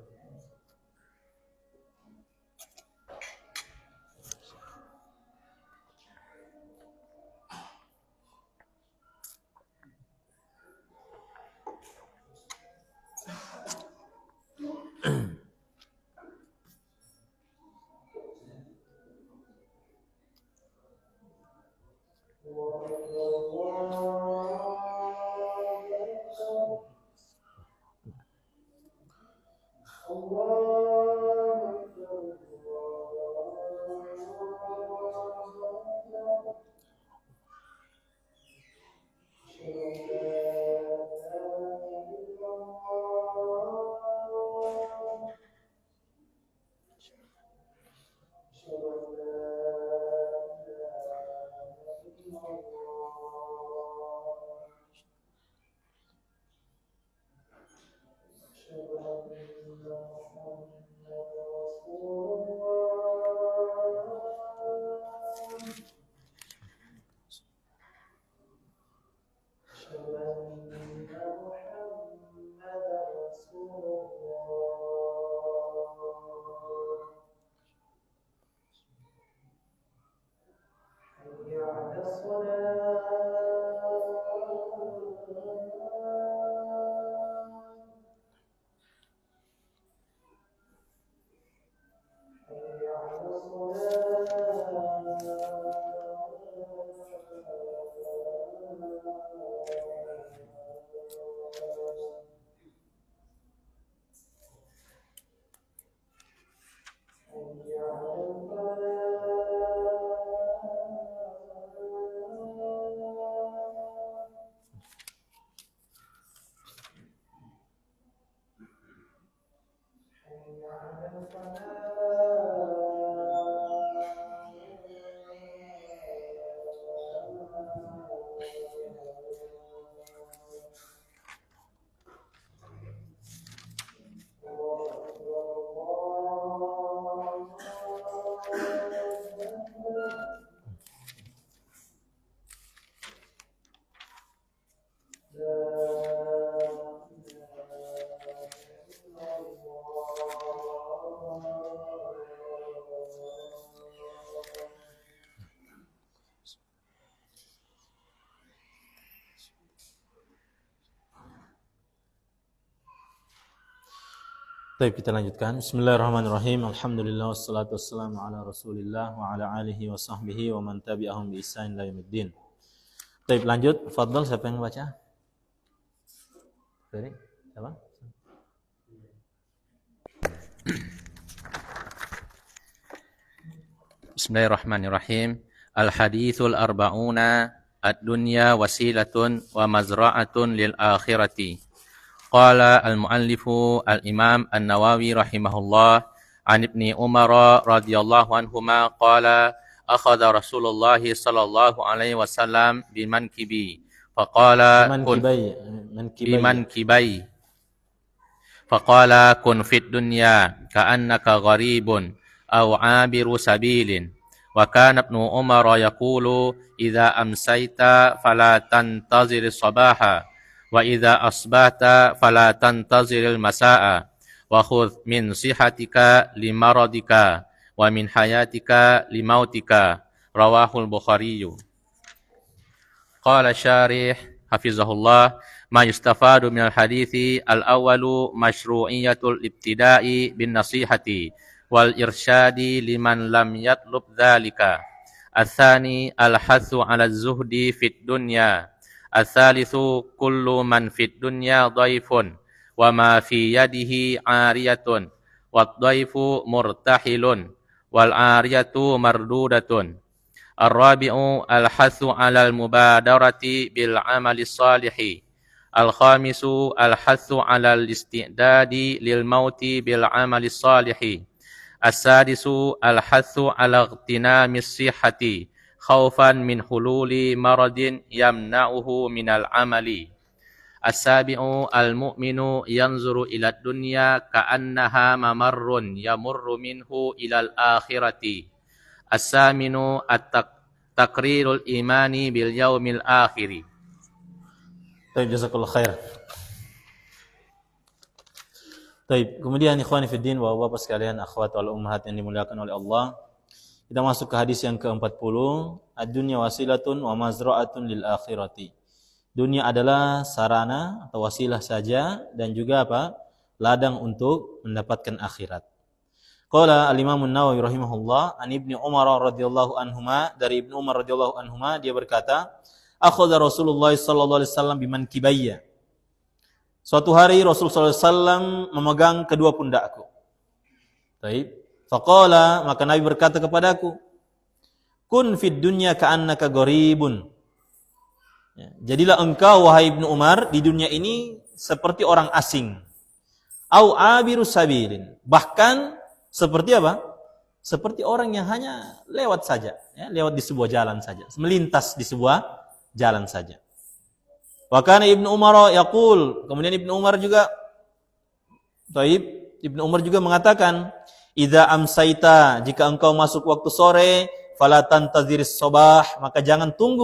Baik, kita lanjutkan. Bismillahirrahmanirrahim. Alhamdulillah wassalatu wassalamu ala Rasulillah wa ala alihi wa sahbihi wa man tabi'ahum bi ihsan ila yaumiddin. Baik, lanjut. Fadhal, siapa yang baca? Ferry, siapa? Bismillahirrahmanirrahim. Al-hadithul arba'una ad-dunya wasilatun wa mazra'atun lil akhirati. Qala al-muallifu al-imam an-Nawawi rahimahullah an ibni Umar radhiyallahu anhuma qala akhadha Rasulullah sallallahu alaihi wasallam bimankibi faqala bimankibai faqala kun fid dunya ka'annaka gharibun aw 'abiru sabilin wa kana ibnu Umar yaqulu idza amsayta fala tantazir as-sabaha wa idza asbahta fala tantaziril masaa wa khudh min sihatika limaradika wa min hayatika limautika rawahul Bukhari. Qala syarih hafizahullah ma yustafadu minal hadithi al-awwalu masyru'iyatul ibtida'i bin nasihati wal irsyadi liman lam yatlub dzalika. Ats-tsani al-hathu 'ala az-zuhdi fid dunya. Ats-tsalitsu kullu man fid dunya dhaifun wa ma fi yadihi 'ariyatun wad-dhaifu murtahilun wal 'ariyatu mardudatun. Ar-rabi'u al-hathu 'alal mubadarati bil 'amali shalihi. Al-khamisu al-hathu 'alal istidadi lil mauti bil 'amali shalihi. As-sadisu al-hathu 'ala ightinami sihhati خوفا من حلول مرض يمنعه من العمل. السابع المؤمن ينظر إلى الدنيا كأنها ممر يمر منه إلى الآخرة. الثامن تقرير الإيمان باليوم الآخر. Baik, jazakallah khair. Baik, kemudian ikhwani fiddin, bapak-bapak sekalian, akhwat wal ummahat yang dimuliakan oleh Allah. Kita masuk ke hadis yang ke-40. Ad-dunya wasilatun wa mazra'atun lil akhirati. Dunia adalah sarana atau wasilah saja dan juga apa? Ladang untuk mendapatkan akhirat. Qala al-Imam an-Nawawi rahimahullah an Ibnu Umar radhiyallahu anhuma, dari Ibnu Umar radhiyallahu anhuma dia berkata, akhadha Rasulullah sallallahu alaihi wasallam biman kibayya. Suatu hari Rasulullah sallallahu alaihi wasallam memegang kedua pundakku. Baik. Faqala, maka Nabi berkata kepadaku, kun fid dunya ka'annaka gharibun. Ya, jadilah engkau wahai Ibnu Umar di dunia ini seperti orang asing. Au abiru sabilin. Bahkan seperti apa? Seperti orang yang hanya lewat saja, ya, lewat di sebuah jalan saja, melintas di sebuah jalan saja. Wa kana Ibnu Umar yaqul, kemudian Ibnu Umar juga Ibnu Umar juga mengatakan, idza amsaita, jika engkau masuk waktu sore, fala tantaziris sabah, maka jangan tunggu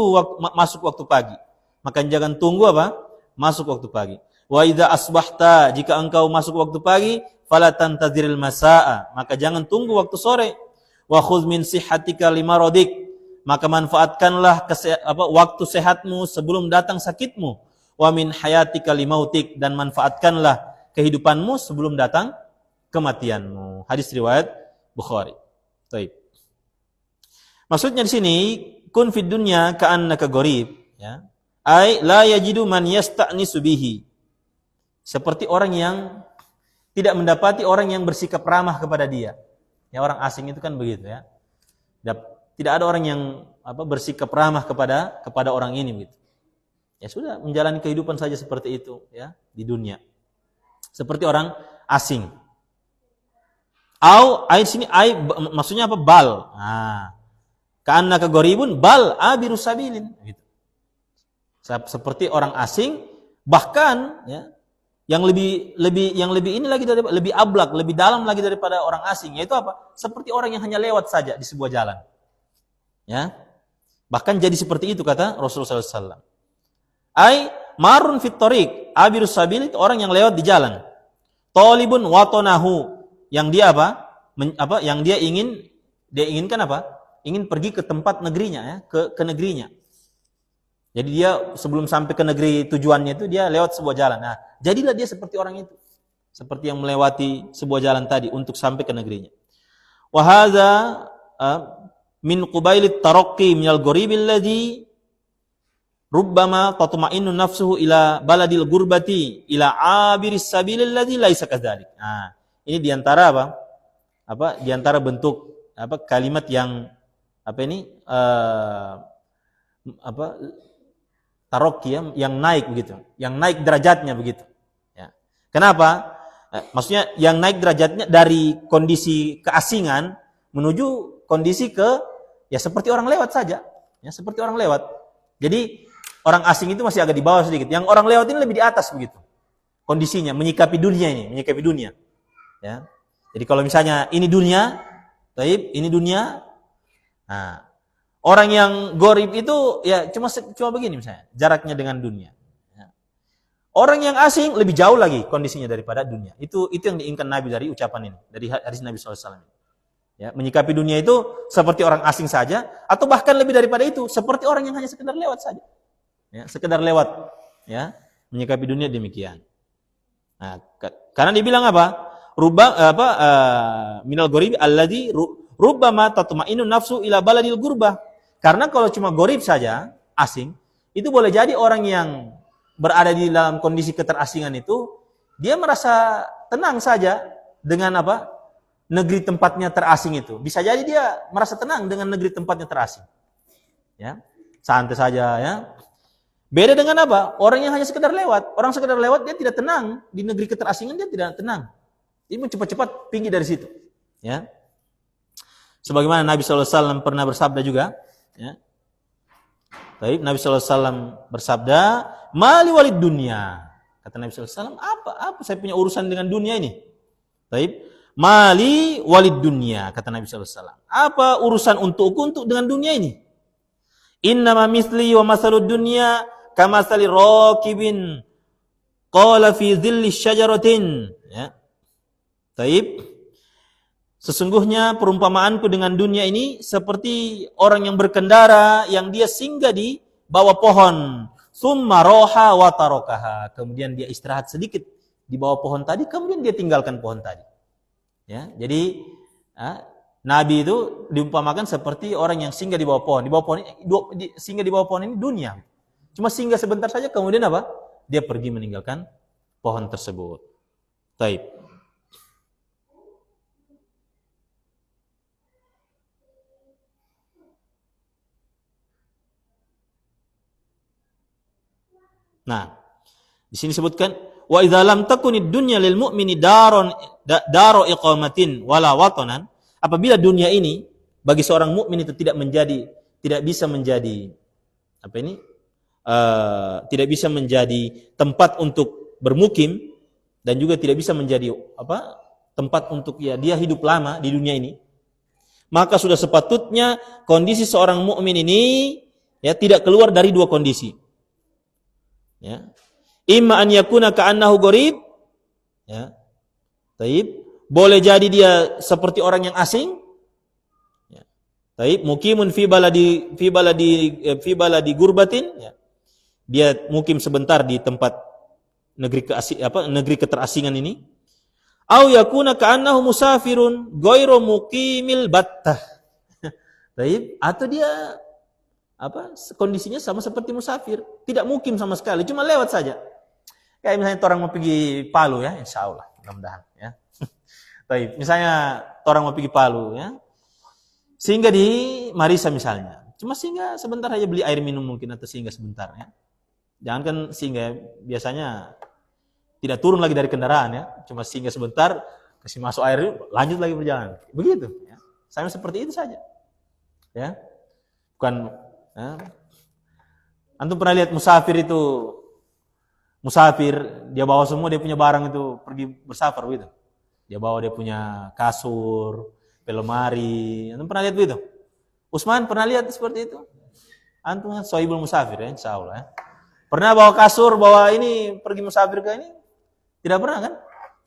masuk waktu pagi. Maka jangan tunggu apa? Masuk waktu pagi. Wa idza asbahta, jika engkau masuk waktu pagi, fala tantaziril masaa, maka jangan tunggu waktu sore. Wa khudz min sihhatika limaradik, maka manfaatkanlah waktu sehatmu sebelum datang sakitmu. Wa min hayatika limautik, dan manfaatkanlah kehidupanmu sebelum datang kematianmu. Hadis riwayat Bukhari. Baik. Maksudnya di sini, kun fid dunya ka'annaka gharib, ya. Ai la yajidu man yasta'nisu bihi. Seperti orang yang tidak mendapati orang yang bersikap ramah kepada dia. Ya, orang asing itu kan begitu, ya. Tidak ada orang yang bersikap ramah kepada orang ini gitu. Ya sudah, menjalani kehidupan saja seperti itu, ya, di dunia. Seperti orang asing. Au ayat sini maksudnya apa? Bal. Nah, ka'annaka gharibun bal abiru sabilin gitu. Seperti orang asing, bahkan ya, yang lebih ini lagi lebih ablak, lebih dalam lagi daripada orang asing, yaitu apa? Seperti orang yang hanya lewat saja di sebuah jalan. Ya. Bahkan jadi seperti itu kata Rasulullah SAW. Ai marun fit tariq, abiru sabil, itu orang yang lewat di jalan. Talibun watanahu, yang dia yang dia inginkan apa? Ingin pergi ke tempat negerinya, ya, ke negerinya. Jadi dia sebelum sampai ke negeri tujuannya itu dia lewat sebuah jalan. Nah, jadilah dia seperti orang itu. Seperti yang melewati sebuah jalan tadi untuk sampai ke negerinya. Wa hadza min qubailit taraqqi minal gharibil ladzi rubbama tatma'innu nafsuhu ila baladil gurbati ila abiris sabilil ladzi laisa kadzalik. Nah, ini di antara di antara bentuk kalimat yang tarok, ya, yang naik begitu, yang naik derajatnya begitu. Ya. Kenapa? Maksudnya yang naik derajatnya dari kondisi keasingan menuju kondisi ya seperti orang lewat saja, ya seperti orang lewat. Jadi orang asing itu masih agak di bawah sedikit. Yang orang lewat ini lebih di atas begitu. Kondisinya menyikapi dunia. Ya. Jadi kalau misalnya ini dunia, ini dunia. Nah, orang yang gharib itu ya cuma begini misalnya, jaraknya dengan dunia. Ya. Orang yang asing lebih jauh lagi kondisinya daripada dunia. Itu yang diinginkan Nabi dari ucapan ini, dari hadis Nabi SAW. Ya, menyikapi dunia itu seperti orang asing saja, atau bahkan lebih daripada itu, seperti orang yang hanya sekedar lewat saja. Ya, sekedar lewat, ya, menyikapi dunia demikian. Nah, karena dibilang apa? Minal gharibi alladzi rubbama tatma'innu nafsu ila baladil gurbah. Karena kalau cuma gharib saja, asing, itu boleh jadi orang yang berada di dalam kondisi keterasingan itu, dia merasa tenang saja dengan negeri tempatnya terasing itu. Bisa jadi dia merasa tenang dengan negeri tempatnya terasing. Ya, santai saja, ya. Beda dengan orang yang hanya sekedar lewat. Orang sekedar lewat dia tidak tenang di negeri keterasingan, dia tidak tenang. Dia mau cepat-cepat pergi dari situ. Ya. Sebagaimana Nabi SAW pernah bersabda juga, ya, Taib, Nabi SAW bersabda, mali walid dunia. Kata Nabi SAW, apa saya punya urusan dengan dunia ini? Taib, mali walid dunia, kata Nabi SAW. Apa urusan untuk dengan dunia ini? Innama misli wa masalud dunya kamasali raqibin qala fi dhilli syajaratin. Ya. Taib. Sesungguhnya perumpamaanku dengan dunia ini seperti orang yang berkendara yang dia singgah di bawah pohon. Summa roha wa tarokaha. Kemudian dia istirahat sedikit di bawah pohon tadi, kemudian dia tinggalkan pohon tadi. Ya, jadi Nabi itu diumpamakan seperti orang yang singgah di bawah pohon. Di bawah pohon ini, singgah di bawah pohon ini dunia. Cuma singgah sebentar saja, kemudian apa? Dia pergi meninggalkan pohon tersebut. Taib. Nah, di sini sebutkan wa idza lam takunid dunya lil mu'mini daro iqamatin wala watanan. Apabila dunia ini bagi seorang mukmin itu tidak bisa menjadi tidak bisa menjadi tempat untuk bermukim dan juga tidak bisa menjadi tempat untuk dia hidup lama di dunia ini, maka sudah sepatutnya kondisi seorang mukmin ini tidak keluar dari dua kondisi. Ya. Imma an yakuna ka'annahu gharib, ya. Taib, boleh jadi dia seperti orang yang asing. Ya. Taib, mukimun fi baladi gurbatin, ya. Dia mukim sebentar di tempat negeri keterasingan ini. Au yakuna ka'annahu musafirun ghairu muqimil battah. Taib, atau dia kondisinya sama seperti musafir, tidak mukim sama sekali, cuma lewat saja. Kayak misalnya orang mau pergi Palu, ya, insya Allah, mudah-mudahan, ya. Baik, misalnya orang mau pergi Palu, ya, singgah di Marisa misalnya, cuma singgah sebentar aja beli air minum mungkin, atau singgah sebentar, ya. Jangan kan singgah, biasanya tidak turun lagi dari kendaraan, ya, cuma singgah sebentar, kasih masuk air, lanjut lagi berjalan, begitu, ya. Sama seperti itu saja, ya. Bukan, ya. Antum pernah lihat musafir, dia bawa semua dia punya barang itu pergi bersafar begitu. Dia bawa dia punya kasur, lemari. Antum pernah lihat begitu? Usman pernah lihat seperti itu? Antum kan sohibul musafir, ya, insyaallah, ya. Pernah bawa kasur, bawa ini pergi musafir ke ini? Tidak pernah kan?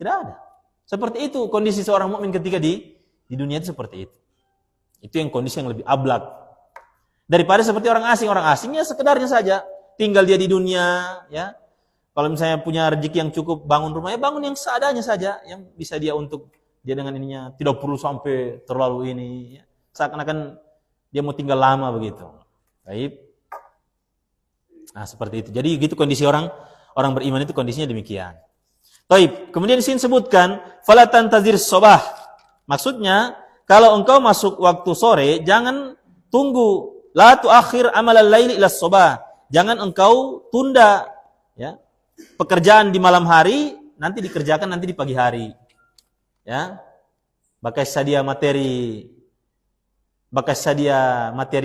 Tidak ada. Seperti itu kondisi seorang mukmin ketika di dunia itu seperti itu. Itu yang kondisi yang lebih ablak. Daripada seperti orang asing. Orang asingnya sekedarnya saja. Tinggal dia di dunia, ya. Kalau misalnya punya rezeki yang cukup bangun rumah, ya bangun yang seadanya saja, yang bisa dia untuk dia dengan ininya, tidak perlu sampai terlalu ini, ya. Seakan-akan dia mau tinggal lama begitu. Baik. Nah, seperti itu. Jadi gitu kondisi orang beriman itu kondisinya demikian. Baik. Kemudian di sini sebutkan fala tantazir sobah. Maksudnya kalau engkau masuk waktu sore, jangan tunggu. La tuakhir amalal laili ila sobah. Jangan engkau tunda, ya, pekerjaan di malam hari nanti dikerjakan nanti di pagi hari, ya. Bakas sadia materi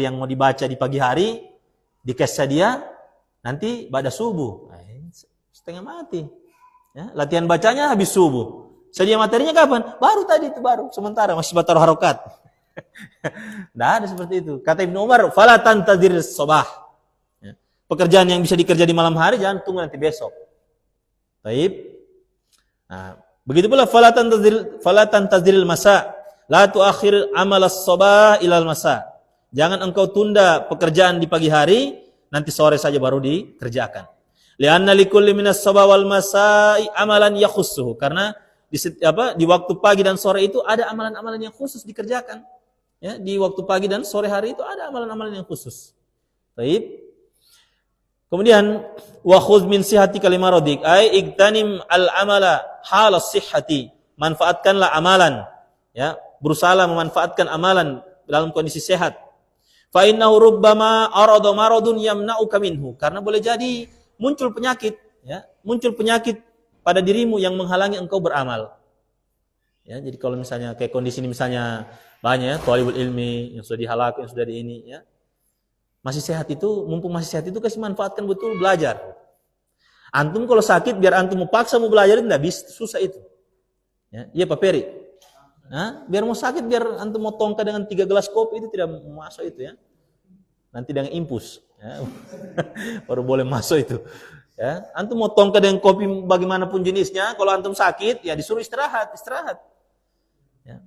yang mau dibaca di pagi hari dikasih sadia nanti pada subuh, setengah mati, ya. Latihan bacanya habis subuh, sadia materinya kapan? Baru tadi itu, baru sementara masih batar harokat. Tidak ada seperti itu. Kata Ibnu Umar, fala tantazir sobah. Pekerjaan yang bisa dikerja di malam hari jangan tunggu nanti besok. Baik. Nah, begitu pula fala tantaziril masa, la tuakhir amal as-sabah ilal masa. Jangan engkau tunda pekerjaan di pagi hari, nanti sore saja baru dikerjakan. Lianna likulli minas sabah wal masa'i amalan yakhussuhu. Karena di waktu pagi dan sore itu ada amalan-amalan yang khusus dikerjakan. Ya, di waktu pagi dan sore hari itu ada amalan-amalan yang khusus. Baik. Kemudian wa khudz min sihhatika limaradik, ay igtanim al-amala halas sihhati. Manfaatkanlah amalan, ya, berusaha memanfaatkan amalan dalam kondisi sehat. Fa innahu rubbama arada maradun yamna'uka minhu. Karena boleh jadi muncul penyakit, ya, muncul penyakit pada dirimu yang menghalangi engkau beramal. Ya, jadi kalau misalnya kayak kondisi ini misalnya banyak ya, thalibul ilmi yang sudah dihalak, yang sudah di ini, ya. Masih sehat itu, mumpung masih sehat itu kasih manfaatkan betul belajar. Antum kalau sakit biar antum mau paksa mau belajar itu enggak bisa, susah itu. Ya, iya Pak Peri. Nah, biar mau sakit biar antum mau tongkat dengan 3 gelas kopi itu tidak masuk itu ya. Nanti dengan impus ya. Baru boleh masuk itu. Ya, antum mau tongkat dengan kopi bagaimanapun jenisnya, kalau antum sakit ya disuruh istirahat. Ya.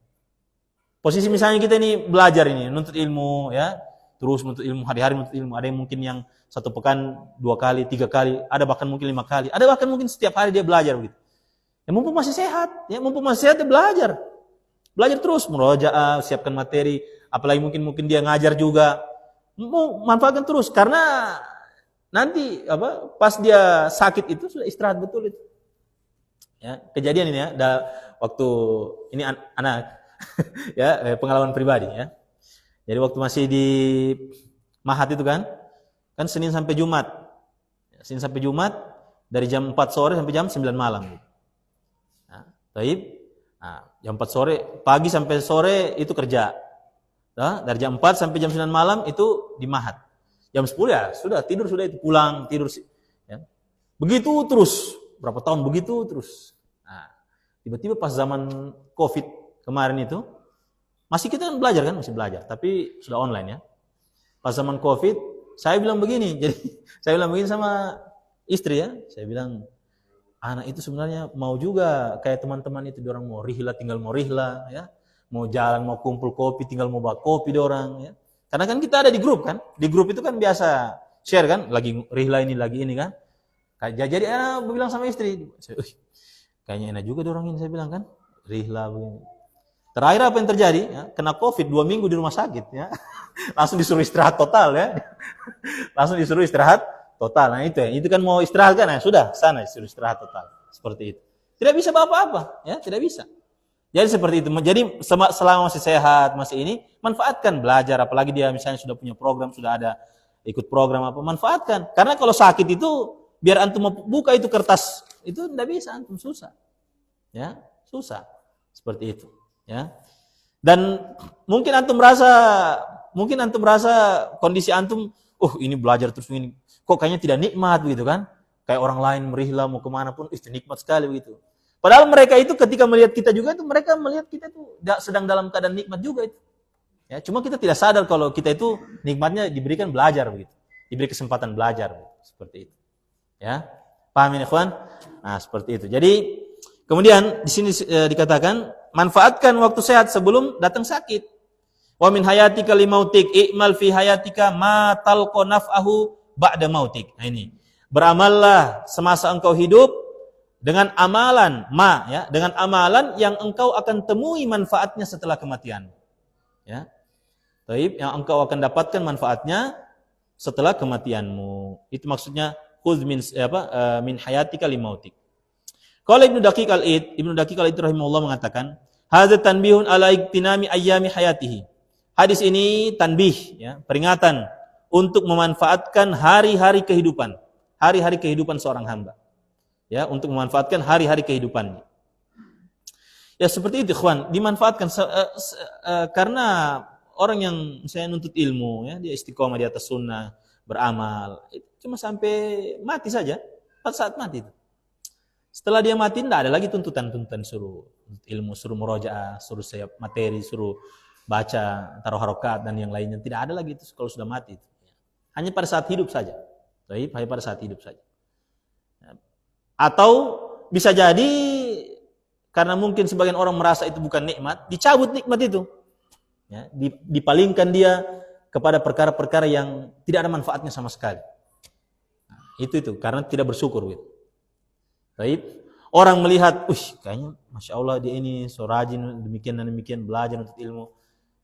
Posisi misalnya kita ini belajar ini, nuntut ilmu ya. Terus menuntut ilmu, hari-hari menuntut ilmu. Ada yang mungkin yang 1 pekan 2 kali, 3 kali, ada bahkan mungkin 5 kali, ada bahkan mungkin setiap hari dia belajar begitu. Ya mumpung masih sehat, dia belajar. Belajar terus, murojaah, siapkan materi, apalagi mungkin dia ngajar juga. Manfaatkan terus karena nanti pas dia sakit itu sudah istirahat betul itu. Ya, kejadian ini ya, waktu ini anak ya, pengalaman pribadi ya. Jadi waktu masih di Mahat itu kan Senin sampai Jumat. Senin sampai Jumat dari jam 4 sore sampai jam 9 malam. Nah, jam 4 sore, pagi sampai sore itu kerja. Nah, dari jam 4 sampai jam 9 malam itu di Mahat. Jam 10 ya sudah tidur, sudah itu pulang tidur. Ya. Begitu terus, berapa tahun begitu terus. Nah, tiba-tiba pas zaman Covid kemarin itu, masih kita kan belajar kan, masih belajar, tapi sudah online ya. Pas zaman Covid, saya bilang begini, jadi saya bilang begini sama istri ya, saya bilang, anak itu sebenarnya mau juga kayak teman-teman itu, orang mau rihla tinggal mau rihla ya, mau jalan mau kumpul kopi tinggal mau bawa kopi orang ya. Karena kan kita ada di grup kan, di grup itu kan biasa share kan, lagi rihla ini lagi ini kan. Jadi bilang sama istri, kayaknya enak juga orang ini, saya bilang kan, rihla begini. Terakhir apa yang terjadi? Ya, kena Covid 2 minggu di rumah sakit ya. Langsung disuruh istirahat total ya. Langsung disuruh istirahat total. Nah itu kan mau istirahat kan, ya sudah sana disuruh istirahat total. Seperti itu. Tidak bisa apa-apa ya, tidak bisa. Jadi seperti itu. Jadi selama masih sehat, masih ini, manfaatkan belajar, apalagi dia misalnya sudah punya program, sudah ada ikut program apa, manfaatkan. Karena kalau sakit itu biar antum mau buka itu kertas, itu tidak bisa, antum susah. Ya, susah. Seperti itu. Ya, dan mungkin antum merasa kondisi antum, ini belajar terus ini, kok kayaknya tidak nikmat begitu kan? Kayak orang lain merihla mau kemana pun, nikmat sekali begitu. Padahal mereka itu ketika melihat kita juga itu, mereka melihat kita itu sedang dalam keadaan nikmat juga itu. Ya, cuma kita tidak sadar kalau kita itu nikmatnya diberikan belajar begitu, diberi kesempatan belajar begitu. Seperti itu. Ya, paham ini, ikhwan? Nah, seperti itu. Jadi kemudian di sini dikatakan manfaatkan waktu sehat sebelum datang sakit. Wa min hayatika limautik, i'mal fi hayatika ma talqa naf'ahu ba'da mautik. Nah ini. Beramallah semasa engkau hidup dengan amalan dengan amalan yang engkau akan temui manfaatnya setelah kematian. Ya. Taib, yang engkau akan dapatkan manfaatnya setelah kematianmu. Itu maksudnya khudz min hayatika limautik. Kalau Ibnu Daqiq Al-Id rahimahullah mengatakan, hadza tanbihun ala iktinami ayyami hayatihi. Hadis ini tanbih ya, peringatan untuk memanfaatkan hari-hari kehidupan seorang hamba. Ya, untuk memanfaatkan hari-hari kehidupannya. Ya seperti itu, ikhwan, dimanfaatkan karena orang yang saya nuntut ilmu ya, dia istiqomah di atas sunnah, beramal, itu cuma sampai mati saja, pada saat mati itu. Setelah dia mati, tidak ada lagi tuntutan suruh ilmu, suruh murojaah, suruh siap materi, suruh baca, taruh harokat dan yang lainnya. Tidak ada lagi itu kalau sudah mati. Hanya pada saat hidup saja. Hanya pada saat hidup saja. Atau bisa jadi karena mungkin sebagian orang merasa itu bukan nikmat, dicabut nikmat itu. Ya, dipalingkan dia kepada perkara-perkara yang tidak ada manfaatnya sama sekali. Nah, itu karena tidak bersyukur gitu. Baik, orang melihat, kayaknya masya Allah dia ini so rajin demikian dan demikian belajar untuk ilmu.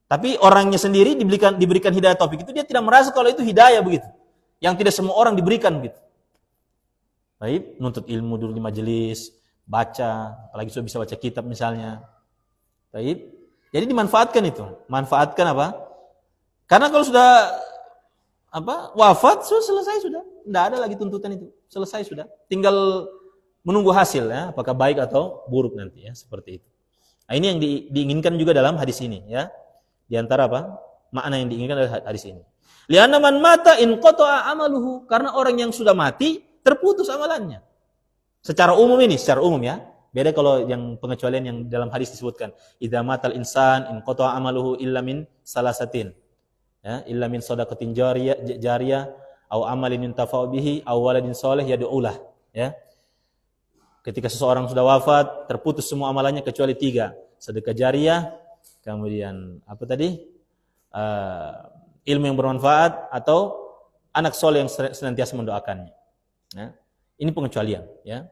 Tapi orangnya sendiri diberikan hidayah taufik itu, dia tidak merasa kalau itu hidayah begitu. Yang tidak semua orang diberikan begitu. Baik, nuntut ilmu dulu di majelis, baca, apalagi sudah bisa baca kitab misalnya. Baik, jadi dimanfaatkan itu. Manfaatkan apa? Karena kalau sudah wafat, selesai sudah. Tidak ada lagi tuntutan itu. Selesai sudah. Tinggal menunggu hasil ya, apakah baik atau buruk nanti ya, seperti itu. Nah, ini yang diinginkan juga dalam hadis ini ya. Di antara makna yang diinginkan adalah hadis ini. Lianna man mata in qata'a amaluhu, karena orang yang sudah mati terputus amalannya. Secara umum ya. Beda kalau yang pengecualian yang dalam hadis disebutkan, idza matal insan in qata'a amaluhu illa min salasatin. Ya, illa min shadaqatin jariyah au amalin yuntafa'u bihi au waladin shalih yad'ulah, ya. Ketika seseorang sudah wafat, terputus semua amalannya kecuali 3. Sedekah jariyah, kemudian apa tadi? Ilmu yang bermanfaat atau anak soleh yang senantiasa mendoakannya. Ya. Ini pengecualian, ya.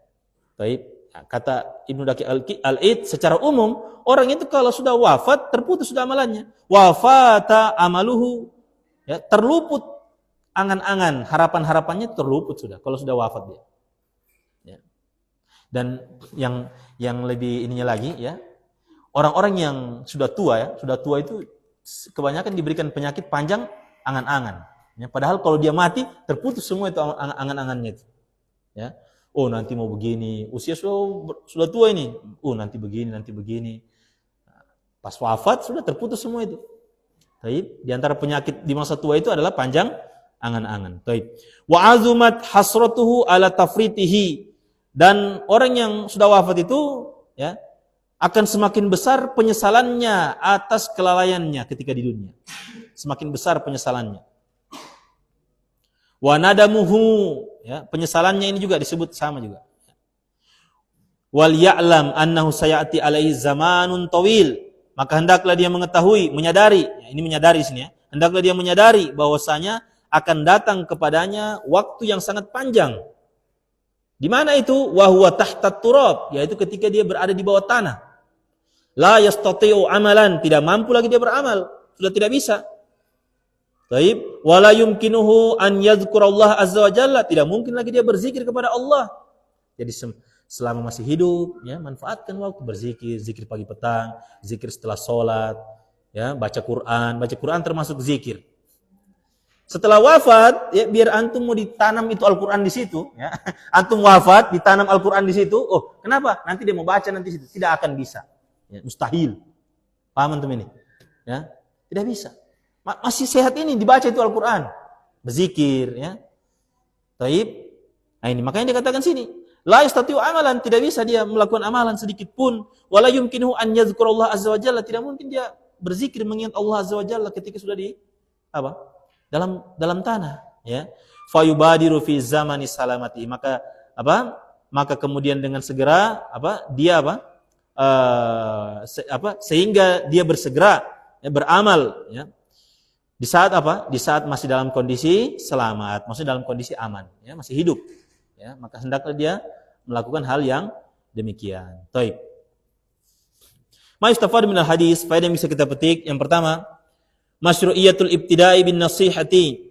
Baik. Kata Ibnu Daqiq al-Id, secara umum orang itu kalau sudah wafat terputus sudah amalannya. Wafata amaluhu, ya, terluput angan-angan, harapan-harapannya terluput sudah kalau sudah wafat dia. Ya. Dan yang lebih ininya lagi, ya, orang-orang yang sudah tua itu kebanyakan diberikan penyakit panjang angan-angan. Ya, padahal kalau dia mati terputus semua itu angan-angannya itu. Ya. Oh, nanti mau begini, usia sudah tua ini. Oh, nanti begini. Pas wafat sudah terputus semua itu. Baik, di antara penyakit di masa tua itu adalah panjang angan-angan. Baik. Wa azumat hasratuhu ala tafritihi. Dan orang yang sudah wafat itu, ya, akan semakin besar penyesalannya atas kelalaiannya ketika di dunia. Semakin besar penyesalannya. Wa nadamuhu, ya, penyesalannya ini juga disebut sama juga. Wal ya'lam annahu sayati alaihi zamanun tawil, maka hendaklah dia mengetahui, menyadari, ya, ini menyadari sini, ya. Hendaklah dia menyadari bahwasanya akan datang kepadanya waktu yang sangat panjang. Di mana itu? Wa huwa tahta turab, yaitu ketika dia berada di bawah tanah. La yastati'u amalan, tidak mampu lagi dia beramal, sudah tidak bisa. Baik, wala yumkinuhu an yadhkurallah azza wa jalla, tidak mungkin lagi dia berzikir kepada Allah. Jadi selama masih hidup, ya, manfaatkan waktu berzikir, zikir pagi petang, zikir setelah sholat, ya, baca Quran termasuk zikir. Setelah wafat, ya, biar antum mau ditanam itu Al-Quran di situ, ya. Antum wafat ditanam Al-Quran di situ. Oh, kenapa? Nanti dia mau baca nanti situ, tidak akan bisa. Ya, mustahil. Paham antum ini? Ya, tidak bisa. Masih sehat ini dibaca itu Al-Quran, berzikir, ya. Taib. Nah, ini makanya dikatakan sini, la yastati'u amalan, tidak bisa dia melakukan amalan sedikit pun. Wala yumkinuhu an yadhkurallah azza wa jalla, tidak mungkin dia berzikir mengingat Allah azza wa jalla ketika sudah di apa? Dalam tanah, ya. Fayubadiru fi zamani salamati, maka kemudian dengan segera dia sehingga dia bersegera, ya, beramal, ya. Di saat apa? Di saat masih dalam kondisi selamat, maksudnya dalam kondisi aman, ya, masih hidup, ya, maka hendaklah dia melakukan hal yang demikian. Taib. Ma yustafad minal hadis, faedah yang bisa kita petik, yang pertama, masyru'iyatul ibtida'i bin nasihati,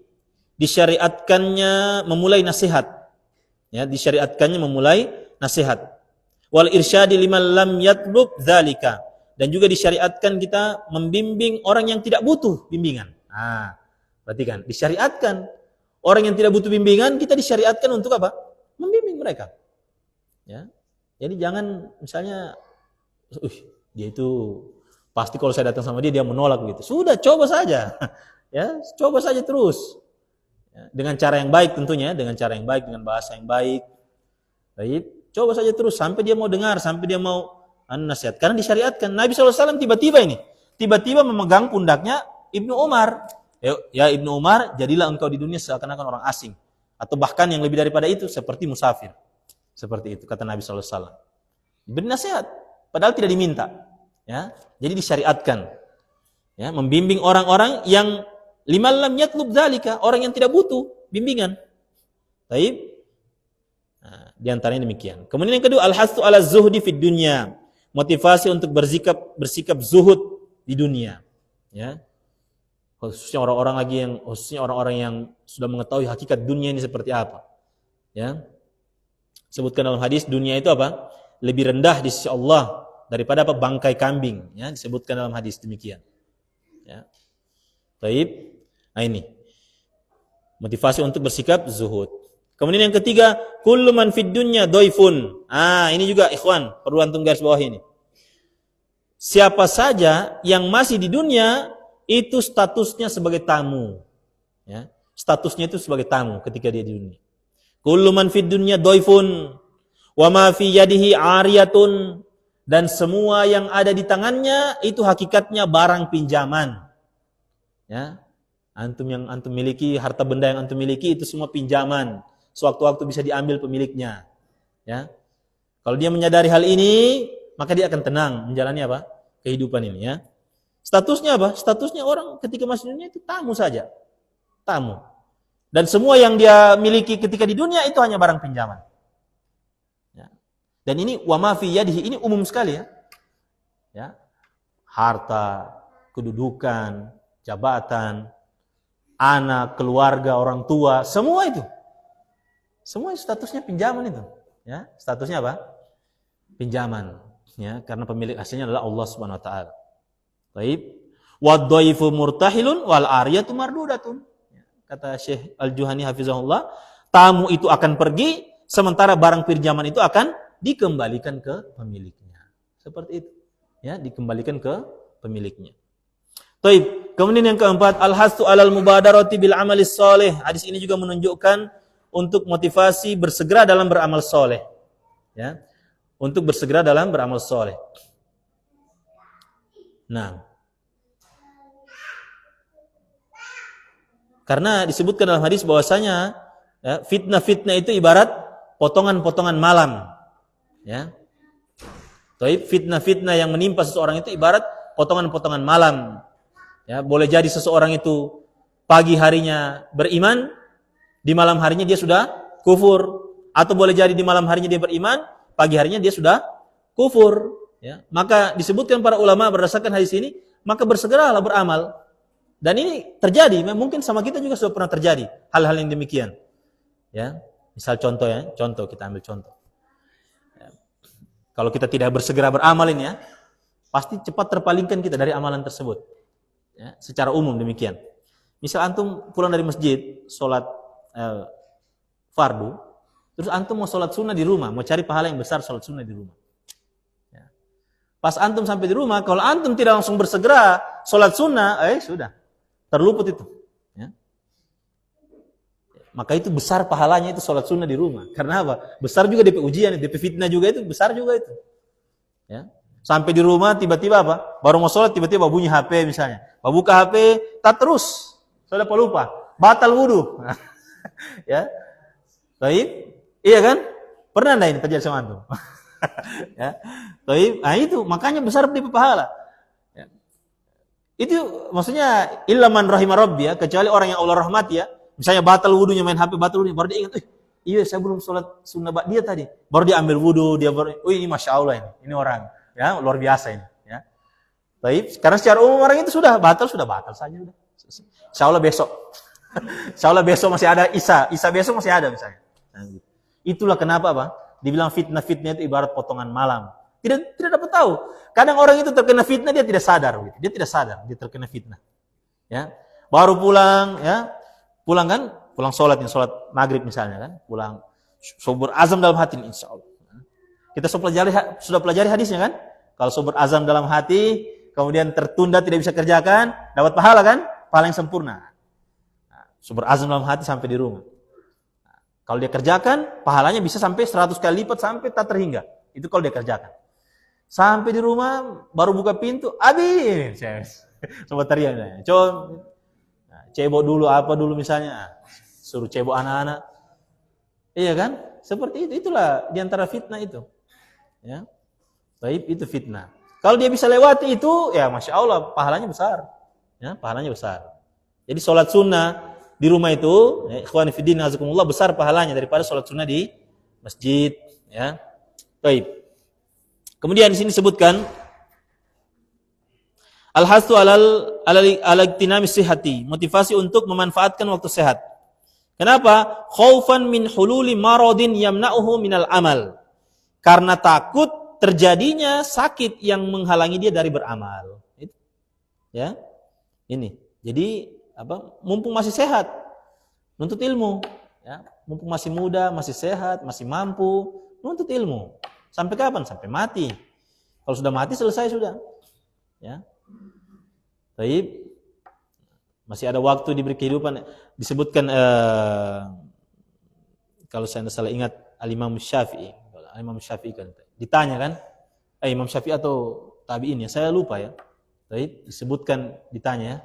disyariatkannya memulai nasihat, ya, disyariatkannya memulai nasihat. Wal irsyadi liman lam yatlub dzalika, dan juga disyariatkan kita membimbing orang yang tidak butuh bimbingan. Nah, perhatikan, disyariatkan orang yang tidak butuh bimbingan, kita disyariatkan untuk apa? Membimbing mereka. Ya. Jadi jangan misalnya, dia itu pasti kalau saya datang sama dia menolak gitu. Sudah, coba saja. Ya, coba saja terus. Ya, dengan cara yang baik tentunya, dengan cara yang baik, dengan bahasa yang baik. Baik, coba saja terus sampai dia mau dengar, sampai dia mau nasihat. Karena disyariatkan. Nabi SAW tiba-tiba memegang pundaknya Ibnu Umar. Ya Ibnu Umar, jadilah engkau di dunia seakan-akan orang asing. Atau bahkan yang lebih daripada itu, seperti musafir. Seperti itu, kata Nabi SAW. Diberi nasihat, padahal tidak diminta. Ya, jadi disyariatkan. Ya, membimbing orang-orang yang liman lam yatlub dzalika, orang yang tidak butuh bimbingan. Baik. Nah, di antaranya demikian. Kemudian yang kedua, al-hasu ala zuhdi fid dunya. Motivasi untuk bersikap zuhud di dunia. Ya. Khususnya orang-orang yang sudah mengetahui hakikat dunia ini seperti apa. Ya. Sebutkan dalam hadis, dunia itu apa? Lebih rendah di sisi Allah daripada bangkai kambing, ya, disebutkan dalam hadis demikian. Ya. Baik. Nah, ini motivasi untuk bersikap zuhud. Kemudian yang ketiga, kullu man fid dunya dhaifun. Ini juga ikhwan, perlu antum garis bawah ini. Siapa saja yang masih di dunia itu statusnya sebagai tamu. Ya. Statusnya itu sebagai tamu ketika dia di dunia. Kullu man fid dunya dhaifun wa ma fi yadihi ariyatun, dan semua yang ada di tangannya itu hakikatnya barang pinjaman. Ya. Yang antum miliki, harta benda yang antum miliki itu semua pinjaman. Sewaktu-waktu bisa diambil pemiliknya. Ya. Kalau dia menyadari hal ini, maka dia akan tenang menjalani apa? Kehidupan ini, ya. Statusnya apa? Statusnya orang ketika masih di dunia itu tamu saja. Tamu. Dan semua yang dia miliki ketika di dunia itu hanya barang pinjaman. Ya. Dan ini wa ma fi yadihi, ini umum sekali, ya. Ya. Harta, kedudukan, jabatan, anak, keluarga, orang tua, semua itu. Semua statusnya pinjaman itu. Ya, statusnya apa? Pinjaman. Ya, karena pemilik aslinya adalah Allah Subhanahu wa taala. Baik. Wadhaifu murtahilun wal ariyatu mardudatun. Kata Syekh Al-Juhani hafizahullah, tamu itu akan pergi sementara barang pinjaman itu akan dikembalikan ke pemiliknya. Seperti itu. Ya, dikembalikan ke pemiliknya. Baik. Kemudian yang keempat, al-hasu 'alal mubadarati bil amalis shalih. Hadis ini juga menunjukkan untuk motivasi bersegera dalam beramal soleh. Ya. Untuk bersegera dalam beramal soleh. Nah. Karena disebutkan dalam hadis bahwasanya ya, fitnah-fitnah itu ibarat potongan-potongan malam. Ya. Taib, fitnah-fitnah yang menimpa seseorang itu ibarat potongan-potongan malam. Ya, boleh jadi seseorang itu pagi harinya beriman, di malam harinya dia sudah kufur, atau boleh jadi di malam harinya dia beriman, pagi harinya dia sudah kufur. Ya. Maka disebutkan para ulama berdasarkan hadis ini, maka bersegeralah beramal. Dan ini terjadi, mungkin sama kita juga sudah pernah terjadi hal-hal yang demikian. Ya, misal contoh, ya, contoh kita ambil contoh. Ya. Kalau kita tidak bersegera beramal ini, ya, pasti cepat terpalingkan kita dari amalan tersebut. Ya, secara umum demikian. Misal antum pulang dari masjid, sholat fardu, terus antum mau sholat sunnah di rumah, mau cari pahala yang besar sholat sunnah di rumah. Ya. Pas antum sampai di rumah, kalau antum tidak langsung bersegera sholat sunnah, sudah terluput itu. Ya. Maka itu besar pahalanya itu sholat sunnah di rumah. Karena apa? Besar juga DP ujian, DP fitnah juga itu, besar juga itu. Ya. Sampai di rumah tiba-tiba apa? Baru mau sholat tiba-tiba bunyi HP misalnya. Buka HP, tak terus. Sudah lupa. Batal wudu. Ya. Baik. Iya kan? Pernah enggak ini terjadi sama antum? Ya. Baik. Nah itu makanya besar DP pahala. Ya. Itu maksudnya illa man rahimah rabbi, ya, kecuali orang yang Allah rahmati, ya. Misalnya batal wudunya, main HP batal wudunya, baru dia ingat, iya saya belum sholat sunnah dia tadi. Baru dia ambil wudu, dia baru, ini Masya Allah ini orang. Ya, luar biasa ini. Ya. Baik, karena secara umum orang itu sudah batal saja. Udah. Insya Allah besok. Insya Allah besok masih ada Isa besok masih ada misalnya. Nah, gitu. Itulah kenapa apa? Dibilang fitnah-fitnah itu ibarat potongan malam. Tidak dapat tahu. Kadang orang itu terkena fitnah dia tidak sadar. Gitu. Dia tidak sadar dia terkena fitnah. Ya, baru pulang, ya, pulang sholat maghrib misalnya kan, pulang subur azam dalam hati, insya Allah. Kita sudah pelajari hadisnya kan? Kalau subur azam dalam hati, kemudian tertunda tidak bisa kerjakan, dapat pahala kan? Pahala yang sempurna. Nah, subur azam dalam hati sampai di rumah. Nah, kalau dia kerjakan, pahalanya bisa sampai 100 kali lipat sampai tak terhingga. Itu kalau dia kerjakan. Sampai di rumah, baru buka pintu, habis. Sobat teriak. Coba cebok dulu, apa dulu misalnya. Suruh cebok anak-anak. Iya kan? Seperti itu. Itulah diantara fitnah itu. Ya, baik, itu fitnah. Kalau dia bisa lewati itu, ya Masya Allah, pahalanya besar. Ya, pahalanya besar. Jadi sholat sunnah di rumah itu, ya, ikhwan fillah azakumullah, besar pahalanya daripada sholat sunnah di masjid. Ya, baik. Kemudian di sini disebutkan al-hasu ala iktinami sihhati, motivasi untuk memanfaatkan waktu sehat. Kenapa? Khaufan min hululi maradin yamna'uhu minal amal. Karena takut terjadinya sakit yang menghalangi dia dari beramal. Ya, ini. Jadi mumpung masih sehat, nuntut ilmu. Ya, mumpung masih muda, masih sehat, masih mampu, nuntut ilmu. Sampai kapan? Sampai mati. Kalau sudah mati selesai sudah. Ya. Baik. Masih ada waktu diberi kehidupan. Disebutkan kalau saya tidak salah ingat Al-Imam Syafi'i. Al-Imam Syafi'i kan ditanya kan, Imam Syafi'i atau tabi'in ya, saya lupa ya. Baik, disebutkan ditanya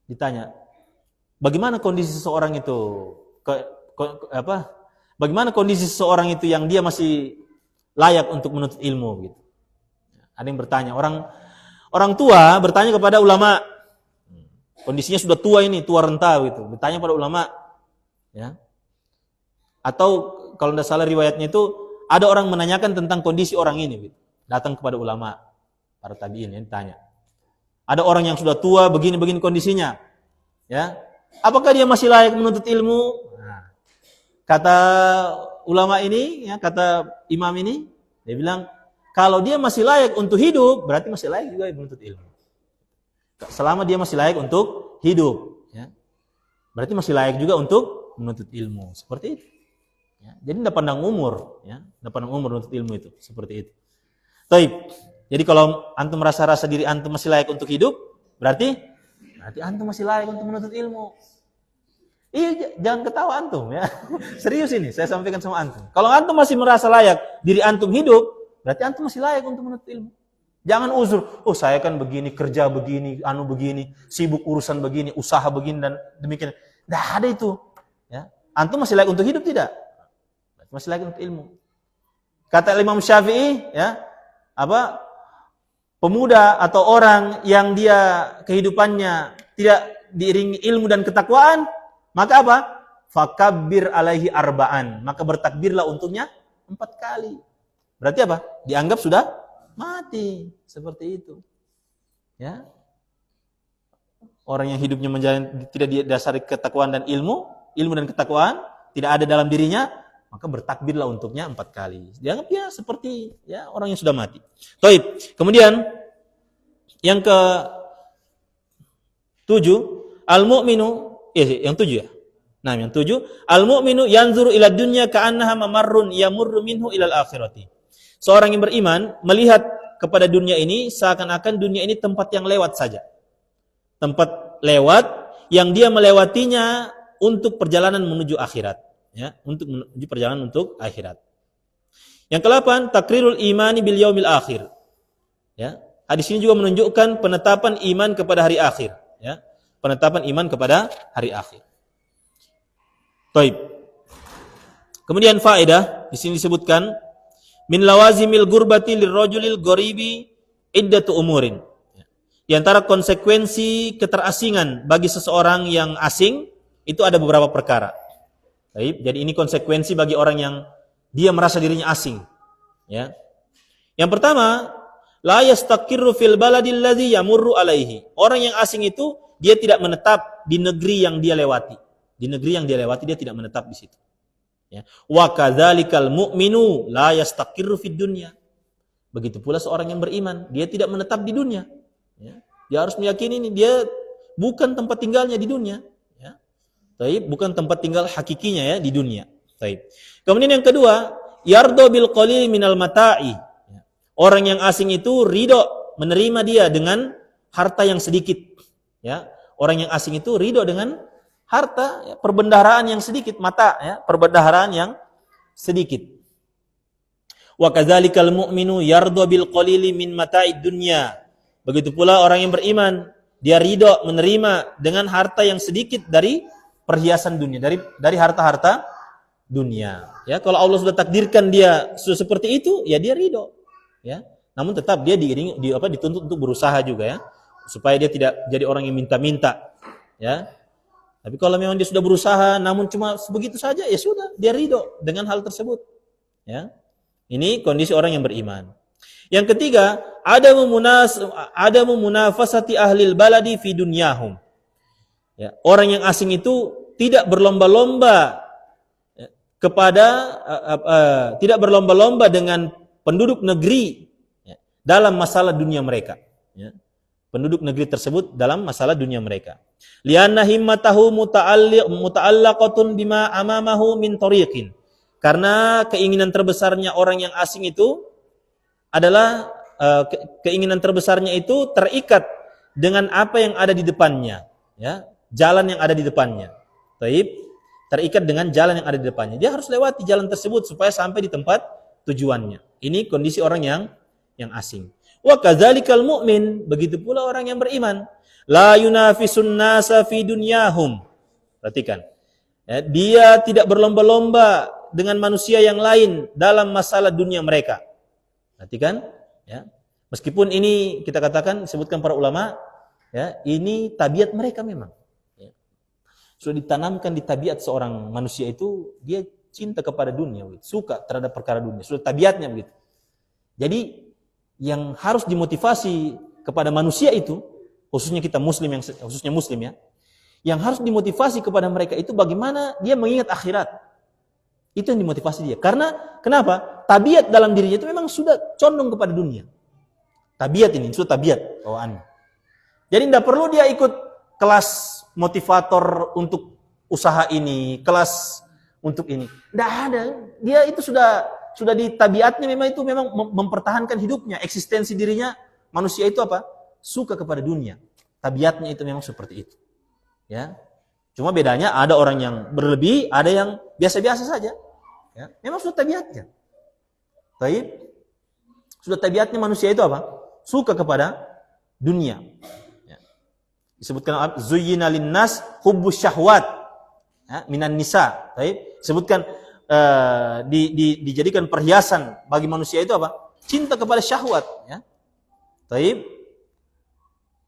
ditanya, bagaimana kondisi seseorang itu? Bagaimana kondisi seseorang itu yang dia masih layak untuk menuntut ilmu gitu. Ada yang bertanya, orang tua bertanya kepada ulama. Kondisinya sudah tua ini, tua renta gitu. Bertanya pada ulama, ya. Atau kalau tidak salah riwayatnya itu ada orang menanyakan tentang kondisi orang ini gitu. Datang kepada ulama, para tabi'in ya, ditanya. Ada orang yang sudah tua begini-begini kondisinya. Ya. Apakah dia masih layak menuntut ilmu? Nah, kata ulama ini, ya, kata imam ini, dia bilang, kalau dia masih layak untuk hidup, berarti masih layak juga menuntut ilmu. Selama dia masih layak untuk hidup, ya, berarti masih layak juga untuk menuntut ilmu. Seperti itu. Ya, jadi tidak pandang umur, ya, tidak pandang umur menuntut ilmu itu, seperti itu. Taib. Jadi kalau antum merasa diri antum masih layak untuk hidup, berarti antum masih layak untuk menuntut ilmu. Iya, jangan ketawa antum ya. Serius ini, saya sampaikan sama antum. Kalau antum masih merasa layak diri antum hidup, berarti antum masih layak untuk menuntut ilmu. Jangan uzur, saya kan begini, kerja begini, begini, sibuk urusan begini, usaha begini dan demikian. Tidak ada itu. Ya. Antum masih layak untuk hidup tidak? Masih layak untuk ilmu. Kata Imam Syafi'i, ya, pemuda atau orang yang dia kehidupannya tidak diiringi ilmu dan ketakwaan, maka apa? Fakabbir alaihi arba'an. Maka bertakbirlah untuknya 4 kali. Berarti apa? Dianggap sudah mati. Seperti itu. Ya. Orang yang hidupnya tidak didasari ketakwaan dan ilmu dan ketakwaan tidak ada dalam dirinya, maka bertakbirlah untuknya 4 kali. Dianggap ya seperti ya orang yang sudah mati. Taib. Kemudian yang ke-7, al-mu'minu, yang 7 ya. Nah, yang 7, al-mu'minu yanzuru ila dunya ka'annaha mamarrun yamurru minhu ilal akhirati. Seorang yang beriman melihat kepada dunia ini seakan-akan dunia ini tempat yang lewat saja. Tempat lewat yang dia melewatinya untuk perjalanan menuju akhirat. Ya, untuk menuju perjalanan untuk akhirat. Yang ke-8, takrirul imani bil yaumil akhir. Ya, hadis ini juga menunjukkan penetapan iman kepada hari akhir, ya. Penetapan iman kepada hari akhir. Taib. Kemudian faedah di sini disebutkan min lawazimil gurbati lirrajulil gharibi iddatu umurin. Di antara konsekuensi keterasingan bagi seseorang yang asing itu ada beberapa perkara. Baik, jadi ini konsekuensi bagi orang yang dia merasa dirinya asing. Ya. Yang pertama, la yastaqirru fil baladil ladzi yamurru alaihi. Orang yang asing itu dia tidak menetap di negeri yang dia lewati. Di negeri yang dia lewati dia tidak menetap di situ. Ya. Wa kadzalikal mu'minu la yastaqirru fid dunya. Begitu pula seorang yang beriman, dia tidak menetap di dunia. Ya. Dia harus meyakini ini dia bukan tempat tinggalnya di dunia. Taib, bukan tempat tinggal hakikinya ya di dunia. Taib. Kemudian yang kedua, yardo bil qalil minal mata'i. Orang yang asing itu ridho menerima dia dengan harta yang sedikit. Ya, orang yang asing itu ridho dengan harta, ya, perbendaharaan yang sedikit, mata, ya, perbendaharaan yang sedikit. Wa kadzalikal mu'minu yardo bil qalili min mata'id dunya. Begitu pula orang yang beriman, dia ridho menerima dengan harta yang sedikit dari perhiasan dunia, dari harta-harta dunia. Ya, kalau Allah sudah takdirkan dia seperti itu, ya dia ridho. Ya, namun tetap dia dituntut untuk berusaha juga ya, supaya dia tidak jadi orang yang minta-minta. Ya, tapi kalau memang dia sudah berusaha, namun cuma begitu saja, ya sudah, dia ridho dengan hal tersebut. Ya, ini kondisi orang yang beriman. Yang ketiga, ada munafasati ahlil baladi fi dunyahum. Ya, orang yang asing itu tidak berlomba-lomba tidak berlomba-lomba dengan penduduk negeri, ya, dalam masalah dunia mereka. Ya. Penduduk negeri tersebut dalam masalah dunia mereka. Lianna himmatahu muta'allaqatun bima amamahu min tariqin. Karena keinginan terbesarnya orang yang asing itu adalah keinginan terbesarnya itu terikat dengan apa yang ada di depannya, ya, jalan yang ada di depannya. Taib, terikat dengan jalan yang ada di depannya. Dia harus lewati jalan tersebut supaya sampai di tempat tujuannya. Ini kondisi orang yang asing. Wa kadzalikal mu'min, begitu pula orang yang beriman. La yunafisun nasa fi dunyahum. Perhatikan. Ya, dia tidak berlomba-lomba dengan manusia yang lain dalam masalah dunia mereka. Perhatikan, ya. Meskipun ini kita katakan, sebutkan para ulama, ya, ini tabiat mereka memang. Ya. Sudah ditanamkan di tabiat seorang manusia itu, dia cinta kepada dunia, suka terhadap perkara dunia. Sudah tabiatnya begitu. Jadi yang harus dimotivasi kepada manusia itu, khususnya kita muslim, khususnya muslim ya, yang harus dimotivasi kepada mereka itu bagaimana dia mengingat akhirat. Itu yang dimotivasi dia. Karena kenapa? Tabiat dalam dirinya itu memang sudah condong kepada dunia. Tabiat ini, sudah tabiat bawaannya. Jadi tidak perlu dia ikut kelas motivator untuk usaha ini, kelas untuk ini. Tidak ada. Dia itu sudah di tabiatnya memang itu memang mempertahankan hidupnya, eksistensi dirinya. Manusia itu apa? Suka kepada dunia. Tabiatnya itu memang seperti itu. Ya. Cuma bedanya ada orang yang berlebih, ada yang biasa-biasa saja. Ya. Memang sudah tabiatnya. Taib. Sudah tabiatnya manusia itu apa? Suka kepada dunia. Ya. Disebutkan zuyyina linnas hubbus syahwat, ya, minan nisa. Taib. Sebutkan dijadikan perhiasan bagi manusia itu apa? Cinta kepada syahwat, ya. Taib.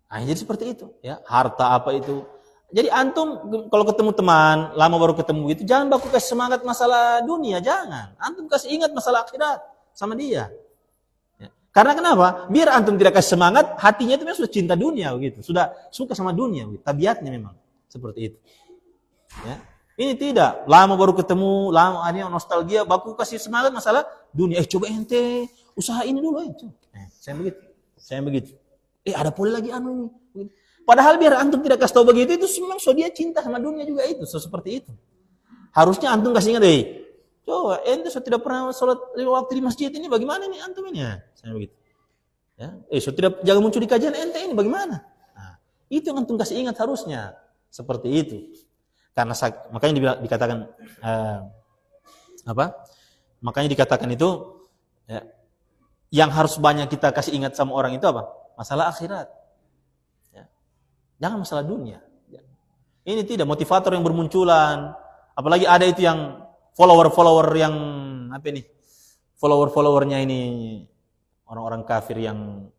Nah, jadi seperti itu, ya. Harta apa itu? Jadi antum kalau ketemu teman, lama baru ketemu itu, jangan baku kasih semangat masalah dunia, jangan. Antum kasih ingat masalah akhirat sama dia. Ya. Karena kenapa? Biar antum tidak kasih semangat, hatinya itu memang sudah cinta dunia begitu, sudah suka sama dunia, begitu. Tabiatnya memang seperti itu. Ya. Ini tidak, lama baru ketemu, lama ada nostalgia, baku kasih semangat masalah dunia. Coba ente usaha ini dulu itu. Saya begitu. Ada pula lagi anu ini. Padahal biar antum tidak kasih tahu begitu, itu memang so dia cinta sama dunia juga itu, so seperti itu. Harusnya antum kasih ingat, coba ente so tidak pernah sholat 5 waktu di masjid ini, bagaimana nih antum ini? Ya, saya begitu. Ya, so tidak jaga muncul di kajian ente ini, bagaimana? Nah, itu yang antum kasih ingat harusnya, seperti itu. Karena makanya dikatakan Makanya dikatakan itu, ya, yang harus banyak kita kasih ingat sama orang itu apa? Masalah akhirat. Jangan masalah dunia. Ini tidak motivator yang bermunculan. Apalagi ada itu yang follower yang followernya ini orang-orang kafir yang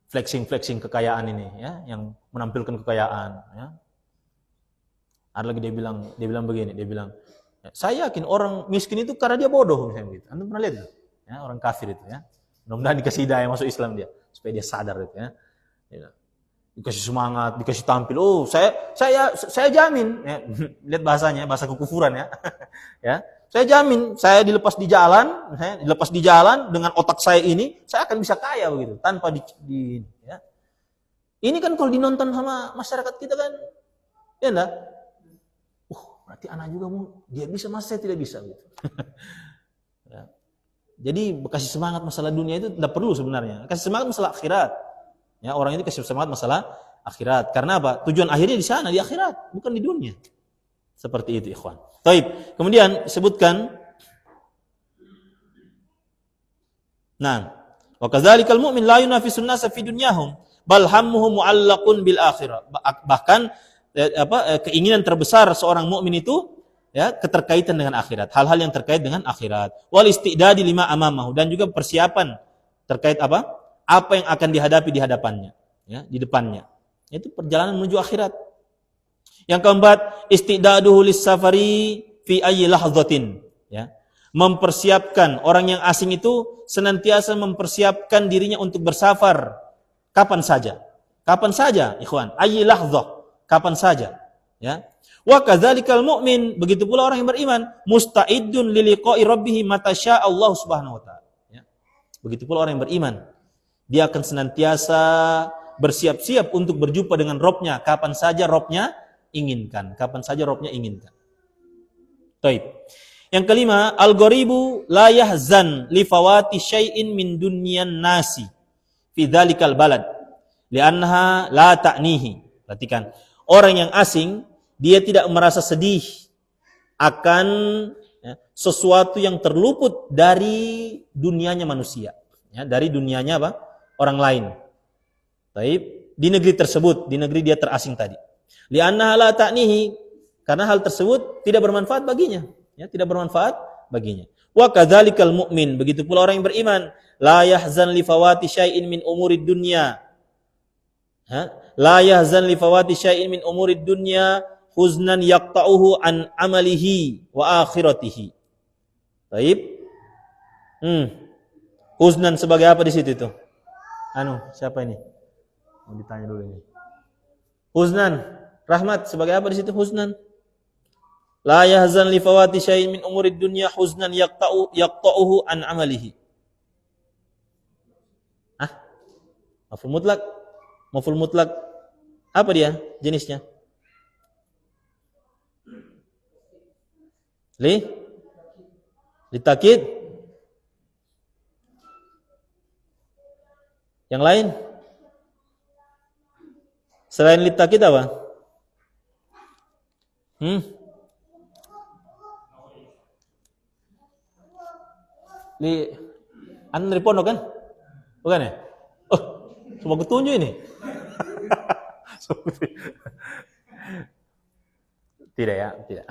flexing kekayaan ini, ya, yang menampilkan kekayaan. Ya. Ada lagi dia bilang begini, dia bilang, saya yakin orang miskin itu karena dia bodoh, misalnya gitu. Anda pernah lihat itu? Ya, orang kafir itu, ya. Mudah-mudahan dikasih hidayah masuk Islam dia, supaya dia sadar itu, ya. Dikasih semangat, dikasih tampil. Oh, saya jamin, ya, lihat bahasanya, bahasa kekufuran ya. Ya, saya jamin, saya dilepas di jalan dengan otak saya ini, saya akan bisa kaya begitu, tanpa ya. Ini kan kalau dinonton sama masyarakat kita kan, ya enggak? Berarti anak juga dia bisa, masa saya tidak bisa gitu. Ya. Jadi kasih semangat masalah dunia itu tidak perlu sebenarnya. Kasih semangat masalah akhirat. Ya, orang itu kasih semangat masalah akhirat. Karena apa? Tujuan akhirnya di sana, di akhirat, bukan di dunia. Seperti itu, ikhwan. Taib. Kemudian sebutkan, nah, wa kadzalikal mu'min la yunafisun nasa fi dunyahum bal hammuhu mu'allaqun bil akhirah. Bahkan keinginan terbesar seorang mukmin itu, ya, keterkaitan dengan akhirat, hal-hal yang terkait dengan akhirat. Wal istidadi lima amamahu, dan juga persiapan terkait apa yang akan dihadapi di hadapannya, ya, di depannya. Itu perjalanan menuju akhirat. Yang keempat, istidaduhu lis-safari fi ayyi lahzatin, ya. Mempersiapkan, orang yang asing itu senantiasa mempersiapkan dirinya untuk bersafar kapan saja. Kapan saja, ikhwan. Ayyi lahzah, kapan saja, ya. Wa kadzalikal mu'min, begitu pula orang yang beriman, musta'iddun li liqa'i rabbih mata syaa Allah Subhanahu wa taala, ya. Begitu pula orang yang beriman, dia akan senantiasa bersiap-siap untuk berjumpa dengan Rabb-nya kapan saja Rabb-nya inginkan, kapan saja Rabb-nya inginkan. Baik. Yang kelima, al-gharibu la yahzan li fawati syai'in min dunyan nasi fi dzalikal balad li'annaha la ta'nihi. Perhatikan, orang yang asing dia tidak merasa sedih akan sesuatu yang terluput dari dunianya manusia, ya, dari dunianya apa? Orang lain. Baik, di negeri tersebut, di negeri dia terasing tadi. Li'annaha la ta'nihi, karena hal tersebut tidak bermanfaat baginya, ya, tidak bermanfaat baginya. Wa kadzalikal mu'min, begitu pula orang yang beriman, la yahzan li fawati syai'in min umurid dunya. La yahzan li fawati syai'in min umurid dunya huznan yaqta'uhu an amalihi wa akhiratihi. Baik. Huznan sebagai apa di situ itu? Siapa ini? Mau ditanya dulu ini. Huznan, Rahmat sebagai apa di situ huznan? La yahzan li fawati syai'in min umurid dunya huznan yaqta'uhu an amalihi. Maf'ul mutlak. Apa dia jenisnya? Litakid. Yang lain? Selain litakid apa? Dari pondok kan? Bukan ya? Cuma ketunjuk ini. Tidak ya, tidak.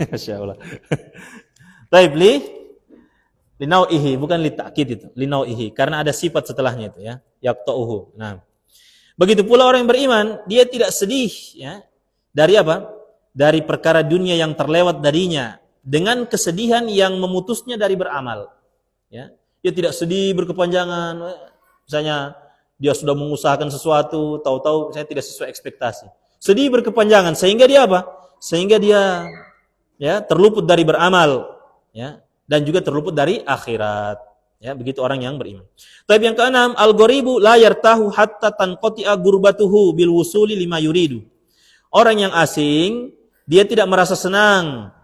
Masyaallah. Baik, linau'ihi, bukan litakid itu, linau'ihi, karena ada sifat setelahnya itu ya, yaqta'uhu. Nah, begitu pula orang yang beriman, dia tidak sedih ya dari apa? Dari perkara dunia yang terlewat darinya dengan kesedihan yang memutusnya dari beramal. Ya, dia tidak sedih berkepanjangan, misalnya dia sudah mengusahakan sesuatu, tahu-tahu saya tidak sesuai ekspektasi. Sedih berkepanjangan sehingga dia apa? Sehingga dia ya terluput dari beramal, ya, dan juga terluput dari akhirat. Ya, begitu orang yang beriman. Tapi yang keenam, al-gharibu la yartahu hatta tanqati'a gurbatuhu bil wusuli lima yuridu. Orang yang asing, dia tidak merasa senang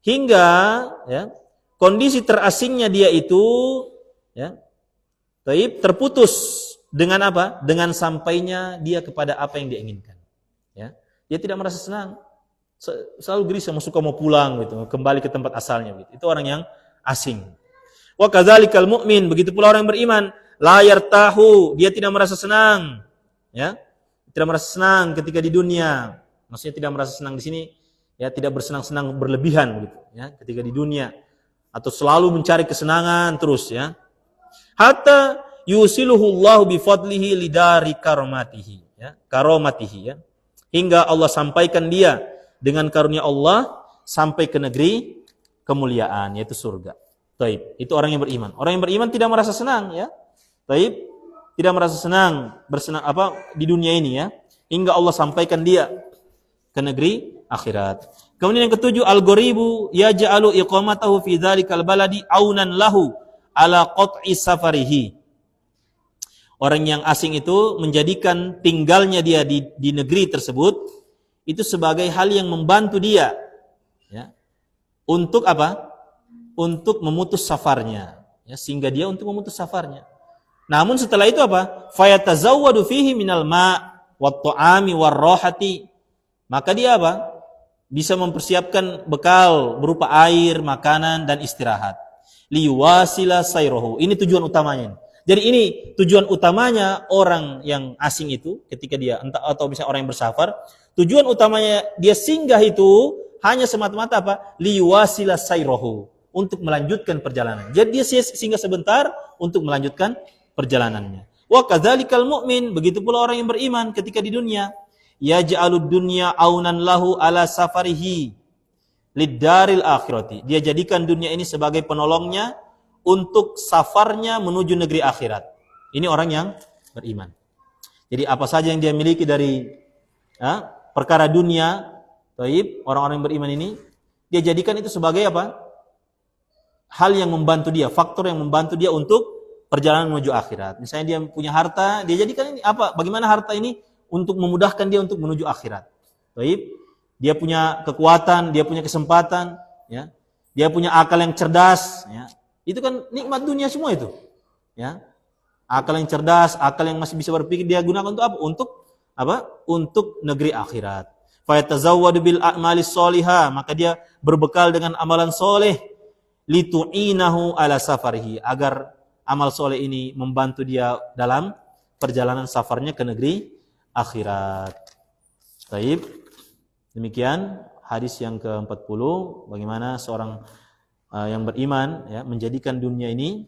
hingga ya, kondisi terasingnya dia itu ya, terputus dengan apa? Dengan sampainya dia kepada apa yang dia inginkan. Ya. Dia tidak merasa senang. Selalu gelisah, suka mau pulang gitu, kembali ke tempat asalnya gitu. Itu orang yang asing. Wa kadzalikal mu'min, begitu pula orang yang beriman, la yartahu, dia tidak merasa senang. Ya. Tidak merasa senang ketika di dunia. Maksudnya tidak merasa senang di sini ya, tidak bersenang-senang berlebihan gitu ya, ketika di dunia, atau selalu mencari kesenangan terus ya. Hatta yusiluhu Allahu bi fadlihi lidari karomatihi ya, karomatihi ya. Hingga Allah sampaikan dia dengan karunia Allah sampai ke negeri kemuliaan, yaitu surga. Taib, itu orang yang beriman. Orang yang beriman tidak merasa senang ya. Taib, tidak merasa senang bersenang di dunia ini ya, hingga Allah sampaikan dia ke negeri akhirat. Kemudian yang ketujuh, al-gharibu yaj'alu iqamatahu fi dzalikal baladi aunan lahu ala qat'i safarihi. Orang yang asing itu menjadikan tinggalnya dia di negeri tersebut itu sebagai hal yang membantu dia ya, untuk apa? Untuk memutus safarnya ya, sehingga dia untuk memutus safarnya. Namun setelah itu apa? Fayatazawwadu fihi minal ma' wat ta'ami war rohati. Maka dia apa? Bisa mempersiapkan bekal berupa air, makanan dan istirahat. Liwasila sayrohu. Ini tujuan utamanya. Jadi ini tujuan utamanya orang yang asing itu ketika dia atau misalnya orang yang bersafar, tujuan utamanya dia singgah itu hanya semata-mata apa? Liwasila sayrohu, untuk melanjutkan perjalanan. Jadi dia singgah sebentar untuk melanjutkan perjalanannya. Wa kadzalikal mu'min, begitu pula orang yang beriman ketika di dunia, yaj'alud dunya aunan lahu ala safarihi liddaril akhirati. Dia jadikan dunia ini sebagai penolongnya untuk safarnya menuju negeri akhirat. Ini orang yang beriman. Jadi apa saja yang dia miliki dari perkara dunia, orang-orang yang beriman ini, dia jadikan itu sebagai apa? Hal yang membantu dia, faktor yang membantu dia untuk perjalanan menuju akhirat. Misalnya dia punya harta, dia jadikan ini apa? Bagaimana harta ini untuk memudahkan dia untuk menuju akhirat. Dia punya kekuatan, dia punya kesempatan, ya. Dia punya akal yang cerdas, ya. Itu kan nikmat dunia semua itu. Ya. Akal yang cerdas, akal yang masih bisa berpikir dia gunakan untuk apa? Untuk negeri akhirat. Fa yatazawwadu bil a'malis sholihah, maka dia berbekal dengan amalan soleh litu'inahu ala safarihi, agar amal soleh ini membantu dia dalam perjalanan safarnya ke negeri akhirat. Baik. Demikian hadis yang ke-40, bagaimana seorang yang beriman ya menjadikan dunia ini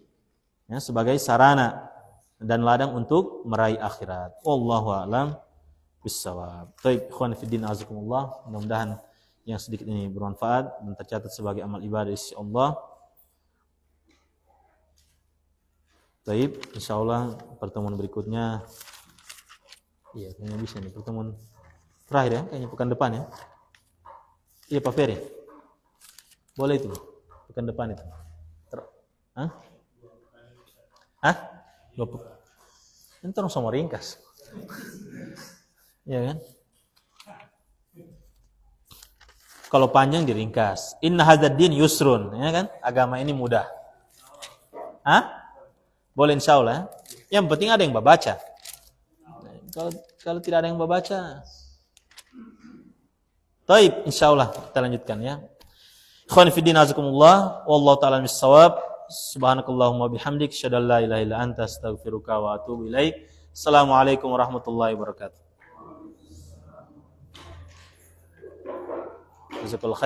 ya sebagai sarana dan ladang untuk meraih akhirat. Wallahu a'lam bissawab. Baik, ikhwan fillah azakumullah, mudah-mudahan yang sedikit ini bermanfaat dan tercatat sebagai amal ibadah di sisi Allah. Baik, insyaallah pertemuan berikutnya iya kayaknya bisa nih, pertemuan terakhir ya, kayaknya pekan depan ya. Iya Pak Ferry. Boleh itu. Pekan depan itu. Hah? Hah? Ini terus sama ringkas. Iya kan? Kalau panjang diringkas. Inna hadzal din yusrun, ya kan? Agama ini mudah. Hah? Boleh insyaallah. Yang penting ada yang baca. Kalau tidak ada yang baca, baik, insyaallah kita lanjutkan ya. Ikhwan fillah azakumullah, wallahu taala bis-shawab. Subhanakallahumma bihamdik, asyhadu an la ilaha illa anta, astaghfiruka wa atubu ilaik. Assalamualaikum warahmatullahi wabarakatuh. Jazakallahu khair.